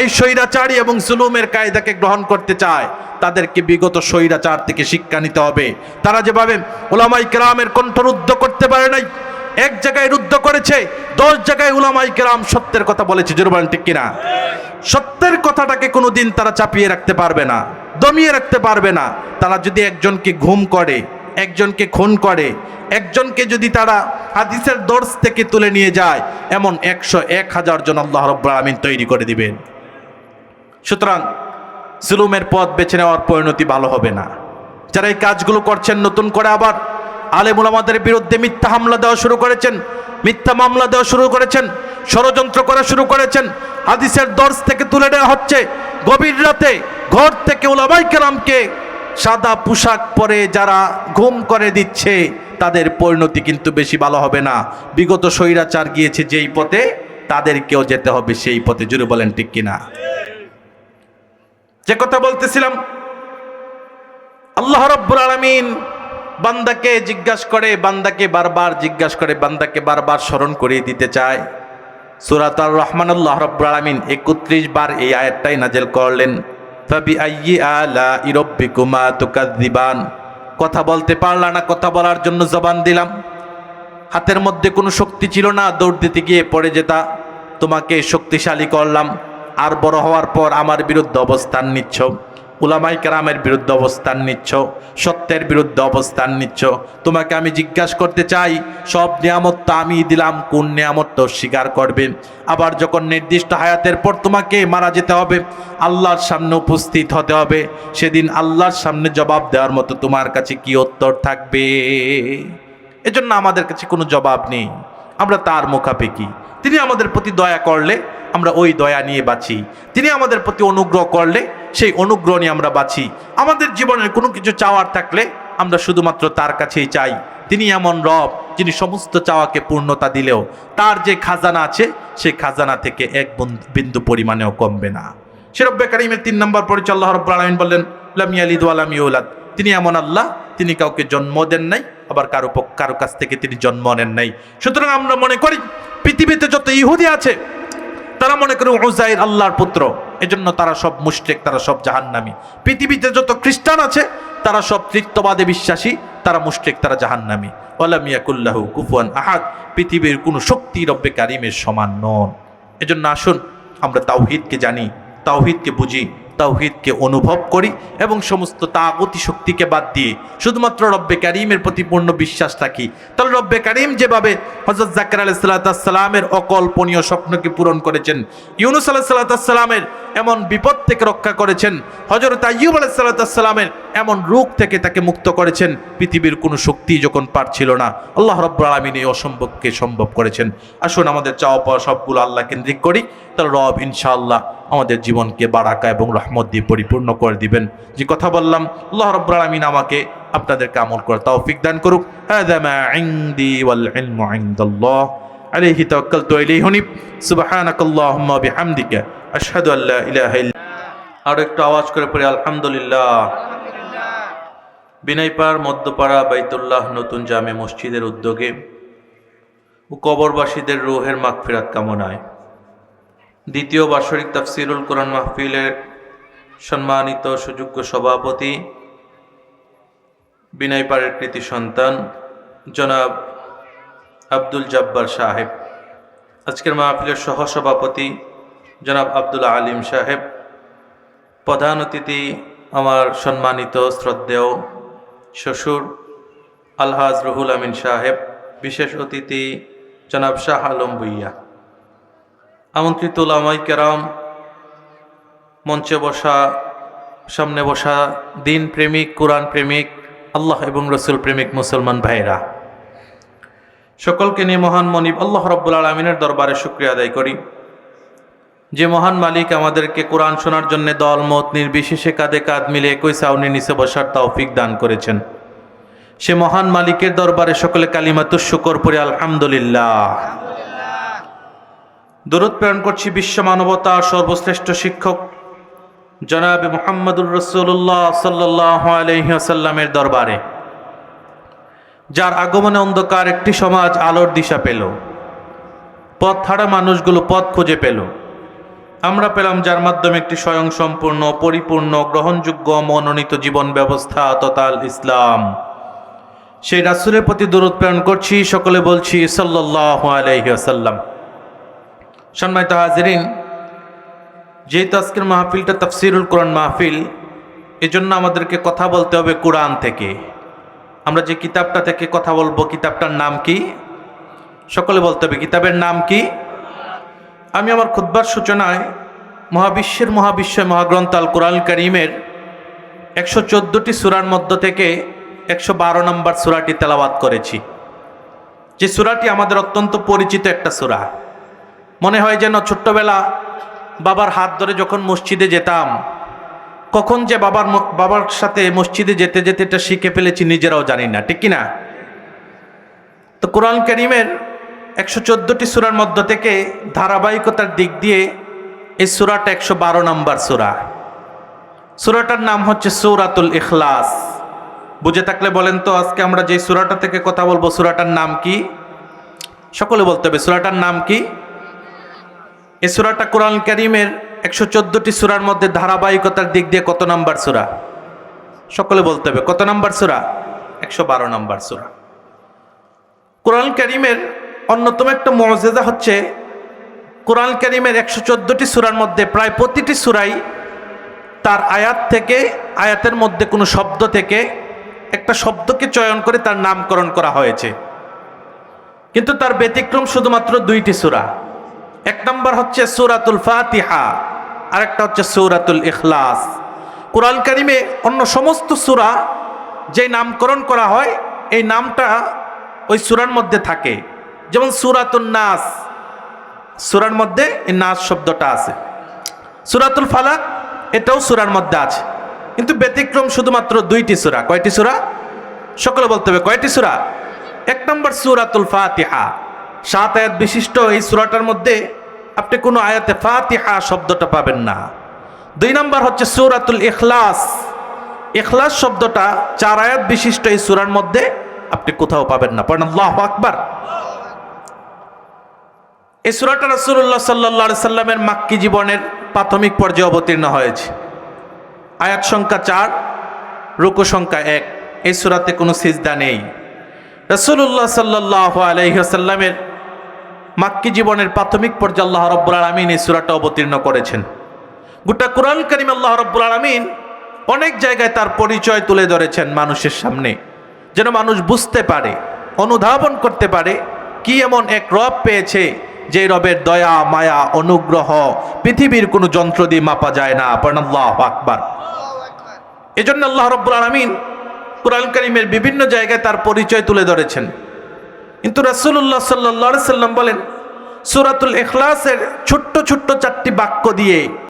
এই স্বৈরাচারী এবং জুলুমের কায়দাকে গ্রহণ করতে চায় তাদেরকে বিগত স্বৈরাচার থেকে শিক্ষা নিতে হবে। তারা যেভাবে উলামায়ে কেরামের কণ্ঠরুদ্ধ করতে পারে নাই, এক জায়গায় রুদ্ধ করেছে, 10 জায়গায় উলামায়ে কেরাম সত্যের কথা বলেছে। জোরে বলেন ঠিক কিনা? সত্যের কথাটাকে কোনোদিন তারা চাপিয়ে রাখতে পারবে না, দমিয়ে রাখতে পারবে না। তারা যদি একজনকে ঘুম করে, একজনকে খুন করে, একজনকে যদি তারা হাদিসের দর্স থেকে তুলে নিয়ে যায়, এমন 100-1000 জন আল্লাহ রাব্বুল আলামিন তৈরি করে দিবেন। সুতরাং জুলুমের পথ বেছে নেওয়ার পরিণতি ভালো হবে না। যারা এই কাজগুলো করছেন, নতুন করে আবার আলেম উলামাদের বিরুদ্ধে মিথ্যা হামলা দেওয়া শুরু করেছেন, মিথ্যা মামলা দেওয়া শুরু করেছেন, ষড়যন্ত্র করা শুরু করেছেন, হাদিসের দর্স থেকে তুলে নেওয়া হচ্ছে, গভীর রাতে ঘর থেকে উলামায়ে কেরামকে সাদা পোশাক পরে যারা ঘুম করে দিচ্ছে, তাদের পরিণতি কিন্তু বেশি ভালো হবে না। বিগত স্বৈরাচার গিয়েছে যেই পথে, তাদেরকেও যেতে হবে সেই পথে। জোরে বলেন ঠিক কিনা? যে কথা বলতেছিলাম, আল্লাহ রাব্বুল আলামিন বান্দাকে জিজ্ঞাসা করে, বান্দাকে বারবার জিজ্ঞাসা করে, বান্দাকে বারবার স্মরণ করিয়ে দিতে চায়। সূরা আর রহমান আল্লাহ রাব্বুল আলামিন 31 বার এই আয়াতটাই নাযিল করলেন, ফাবিআইয়ি আলাই রাব্বিকুমা তুকাযযিবান। কথা বলতে পারলা না, কথা বলার জন্য জবান দিলাম, হাতের মধ্যে কোনো শক্তি ছিল না, দৌড় দিতে গিয়ে পড়ে যেতা, তোমাকে শক্তিশালী করলাম, আর বড় হওয়ার পর আমার বিরুদ্ধে অবস্থান নিচ্ছ, উলামায়ে কেরামের বিরুদ্ধে অবস্থান নিচ্ছ, সত্যের বিরুদ্ধে অবস্থান নিচ্ছ। তোমাকে আমি জিজ্ঞাসা করতে চাই, সব নিয়ামত তো আমি দিলাম, কোন নিয়ামতটা স্বীকার করবে? আবার যখন নির্দিষ্ট হায়াতের পর তোমাকে মারা যেতে হবে, আল্লাহর সামনে উপস্থিত হতে হবে, সেদিন আল্লাহর সামনে জবাব দেওয়ার মতো তোমার কাছে কি উত্তর থাকবে? এজন্য আমাদের কাছে কোনো জবাব নেই, আমরা তার মুখাপেক্ষী। তিনি আমাদের প্রতি দয়া করলে আমরা ওই দয়া নিয়ে বাঁচি, তিনি আমাদের প্রতি অনুগ্রহ করলে সেই অনুগ্রহ নিয়ে আমরা বাঁচি। আমাদের জীবনের কোনো কিছু চাওয়ার থাকলে আমরা শুধুমাত্র তার কাছেই চাই। তিনি এমন রব যিনি সমস্ত চাওয়াকে পূর্ণতা দিলেও তার যে খাজানা আছে সেই খাজানা থেকে এক বিন্দু পরিমাণেও কমবে না। সে রব্বে কারীমের 3 নম্বর পরিচয় আল্লাহ রাব্বুল আলামিন বললেন, লাম ইয়ালিদ ওয়া লাম ইউলাদ। তিনি এমন আল্লাহ, তিনি কাউকে জন্ম দেন নাই, আবার কারো কাছ থেকে তিনি জন্ম নেন নাই। সুতরাং আমরা মনে করি পৃথিবীতে যত ইহুদি আছে তারা মনে করে উযাইর আল্লাহর পুত্র, এজন্য তারা সব মুশরিক, তারা সব জাহান্নামী। পৃথিবীতে যত খ্রিস্টান আছে তারা সব ত্রিত্ববাদে বিশ্বাসী, তারা মুশরিক, তারা জাহান্নামী। ওয়ালাম ইয়াকুল লাহু কুফুয়ান আহাদ। পৃথিবীর কোনো শক্তি রব্বে কারীমের সমান নন। এজন্য আসুন আমরা তাওহীদকে জানি, তাওহীদকে বুঝি, তাওহীদকে অনুভব করি এবং সমস্ত তাগুতি শক্তিকে বাদ দিয়ে শুধুমাত্র রব্বে কারীমের প্রতি পূর্ণ বিশ্বাস রাখি। তাহলে রব্বে কারীম যেভাবে হযরত যাকারিয়া আলাইহিস সালামের অকল্পনীয় স্বপ্নকে পূরণ করেছেন, ইউনূস আলাইহিস সালামের এমন বিপদ থেকে রক্ষা করেছেন, হযরত আইয়ুব আলাইহিস সালামের এমন রোগ থেকে তাকে মুক্ত করেছেন, পৃথিবীর কোনো শক্তি যখন পারছিল না, আল্লাহ রাব্বুল আলামিন এই অসম্ভবকে সম্ভব করেছেন। আসুন আমাদের চাওয়া পাওয়া সবগুলো আল্লাহ কেন্দ্রিক করি, তাহলে রব ইনশাআল্লাহ আমাদের জীবনকে বারাকা এবং রহমত দিয়ে পরিপূর্ণ করে দিবেন। যে কথা বললাম, আল্লাহ রাব্বুল আলামিন আমাকে আপনাদেরকে আমল করার তৌফিক দান করুক। হাযা মা ইনদি ওয়াল ইলমু ইনদাল্লাহ আলাইহি তাওয়াক্কালতু ওয়া ইলাইহি উনীব। সুবহানাকাল্লাহুম্মা ওয়া বিহামদিকা আশহাদু আল্লা ইলাহা ইল্লা। আর একটু আওয়াজ করে পড়ি আলহামদুলিল্লাহ। বিনাইপাড় মধ্যপাড়া বাইতুল্লাহ নতুন জামে মসজিদের উদ্যোগে ও কবরবাসীদের রূহের মাগফিরাত কামনায় দ্বিতীয় বার্ষিক তাফসিরুল কোরআন মাহফিলের সম্মানিত সুযোগ্য সভাপতি, বিনাইপাড়ের কৃতি সন্তান জনাব আব্দুল জব্বার সাহেব, আজকের মাহফিলের সহসভাপতি জনাব আব্দুল আলিম সাহেব, প্রধান অতিথি আমার সম্মানিত শ্রদ্ধেয় শ্বশুর আলহাজ রুহুল আমিন সাহেব, বিশেষ অতিথি জনাব শাহ আলম ভুইয়া, আমন্ত্রিত উলামায়ে কেরাম, মঞ্চে বসা, সামনে বসা দিন প্রেমিক, কোরআন প্রেমিক, আল্লাহ এবং রসুল প্রেমিক মুসলমান ভাইরা, সকলকে নিয়ে মহান মনিব আল্লাহ রাব্বুল আলামিনের দরবারে শুকরিয়া আদায় করি, যে মহান মালিক আমাদেরকে কোরআন শোনার জন্য দল মত নির্বিশেষে কাঁধে কাঁধ মিলে একই ছাউনির নিচে বসার তৌফিক দান করেছেন। সে মহান মালিকের দরবারে সকলে কালিমাতুশ শুকর পড়ি আলহামদুলিল্লাহ। দরুদ প্রেরণ করছি বিশ্ব মানবতার সর্বশ্রেষ্ঠ শিক্ষক জনাবে মুহাম্মদুর রাসূলুল্লাহ সাল্লাল্লাহু আলাইহি ওয়াসাল্লামের দরবারে, যার আগমনে অন্ধকার একটি সমাজ আলোর দিশা পেল, পথ হারা মানুষগুলো পথ খুঁজে পেল। আমরা পেলাম যার মাধ্যমে একটি স্বয়ংসম্পূর্ণ, পরিপূর্ণ, গ্রহণযোগ্য, মনোনীত জীবন ব্যবস্থা ততাল ইসলাম। সেই রাসূলের প্রতি দরুদ প্রেরণ করছি, সকলে বলছি সাল্লাল্লাহু আলাইহি ওয়াসাল্লাম। সম্মানিত হাজিরিন, যেহেতু আজকের মাহফিলটা তাফসিরুল কোরআন মাহফিল, এজন্য আমাদেরকে কথা বলতে হবে কোরআন থেকে। আমরা যে কিতাবটা থেকে কথা বলবো, কিতাবটার নাম কি? সকলে বলতে হবে কিতাবের নাম কি? আমি আমার খুতবার সূচনায় মহাবিশ্বের মহাবিশ্বয় মহাগ্রন্থ আল কোরআন কারীমের 114টি সূরার মধ্য থেকে 112 নম্বর সূরাটি তেলাওয়াত করেছি। যে সূরাটি আমাদের অত্যন্ত পরিচিত একটা সূরা। মনে হয় যেন ছোট্টবেলা বাবার হাত ধরে যখন মসজিদে যেতাম, কখন যে বাবার সাথে মসজিদে যেতে যেতে এটা শিখে ফেলেছি নিজেরাও জানি না, ঠিক কিনা? তো কোরআন কারীমের 114টি সূরার মধ্য থেকে ধারাবাহিকতার দিক দিয়ে এই সূরাটা 112 নম্বর সূরা। সূরাটার নাম হচ্ছে সূরাতুল ইখলাস। বুঝে থাকলে বলেন তো, আজকে আমরা যে সূরাটা থেকে কথা বলবো সূরাটার নাম কি? সকলে বলতে হবে সূরাটার নাম কি? এই সূরাটা কোরআন কারীমের 114টি সূরার মধ্যে ধারাবাহিকতার দিক দিয়ে কত নম্বর সূরা? সকলে বলতে হবে কত নম্বর সূরা? 112 নম্বর সূরা। কোরআন কারীমের অন্যতম একটা মুআজিজা হচ্ছে কোরআন কারীমের 114টি সূরার মধ্যে প্রায় প্রতিটি সূরাই তার আয়াত থেকে, আয়াতের মধ্যে কোনো শব্দ থেকে একটা শব্দকে চয়ন করে তার নামকরণ করা হয়েছে। কিন্তু তার ব্যতিক্রম শুধুমাত্র 2টি সূরা। এক নম্বর হচ্ছে সূরাতুল ফাতিহা, আর একটা হচ্ছে সূরাতুল ইখলাস। কোরআন কারীমে অন্য সমস্ত সূরা যে নামকরণ করা হয়, এই নামটা ওই সূরার মধ্যে থাকে। যেমন সূরাতুন নাস, সূরার মধ্যে এই নাস শব্দটা আছে। সূরাতুল ফালাক, এটাও সূরার মধ্যে আছে। কিন্তু ব্যতিক্রম শুধুমাত্র 2টি সূরা। কয়টি সূরা? সকলে বলতে হবে কয়টি সূরা? এক নম্বর সূরাতুল ফাতিহা, 7 আয়াত বিশিষ্ট এই সূরাটার মধ্যে আপনি কোনো আয়াতে ফাতিহা শব্দটা পাবেন না। 2 নম্বর হচ্ছে সূরাতুল ইখলাস। ইখলাস শব্দটা 4 আয়াত বিশিষ্ট এই সূরার মধ্যে আপনি কোথাও পাবেন না। পড়েন আল্লাহু আকবার। এই সূরাটা রাসূলুল্লাহ সাল্লাল্লাহু আলাইহি সাল্লামের মাক্কি জীবনের প্রাথমিক পর্যায়ে অবতীর্ণ হয়েছে। আয়াত সংখ্যা 4, রুকু সংখ্যা 1। এই সূরাতে কোনো সিজদা নেই। রাসূলুল্লাহ সাল্লাল্লাহু আলাইহি ওয়াসাল্লামের মাক্কি জীবনের প্রাথমিক পর্যায়ে আল্লাহ রাব্বুল আলামিন এই সূরাটা অবতীর্ণ করেছেন। গোটা কোরআন কারীম আল্লাহ রাব্বুল আলামিন অনেক জায়গায় তার পরিচয় তুলে ধরেছেন মানুষের সামনে, যেন মানুষ বুঝতে পারে, অনুধাবন করতে পারে কি এমন এক রব পেয়েছে যে রবের দয়া, মায়া, অনুগ্রহ পৃথিবীর কোনো যন্ত্র দিয়ে মাপা যায় না। পড়েন আল্লাহু আকবার। এজন্য আল্লাহ রাব্বুল আলামিন কোরআন কারীমের বিভিন্ন জায়গায় তার পরিচয় তুলে ধরেছেন। কিন্তু রাসূলুল্লাহ সাল্লাল্লাহু আলাইহি সাল্লাম বলেন, সূরাতুল ইখলাসের ছোট্ট ছোট্ট 4টি বাক্য দিয়ে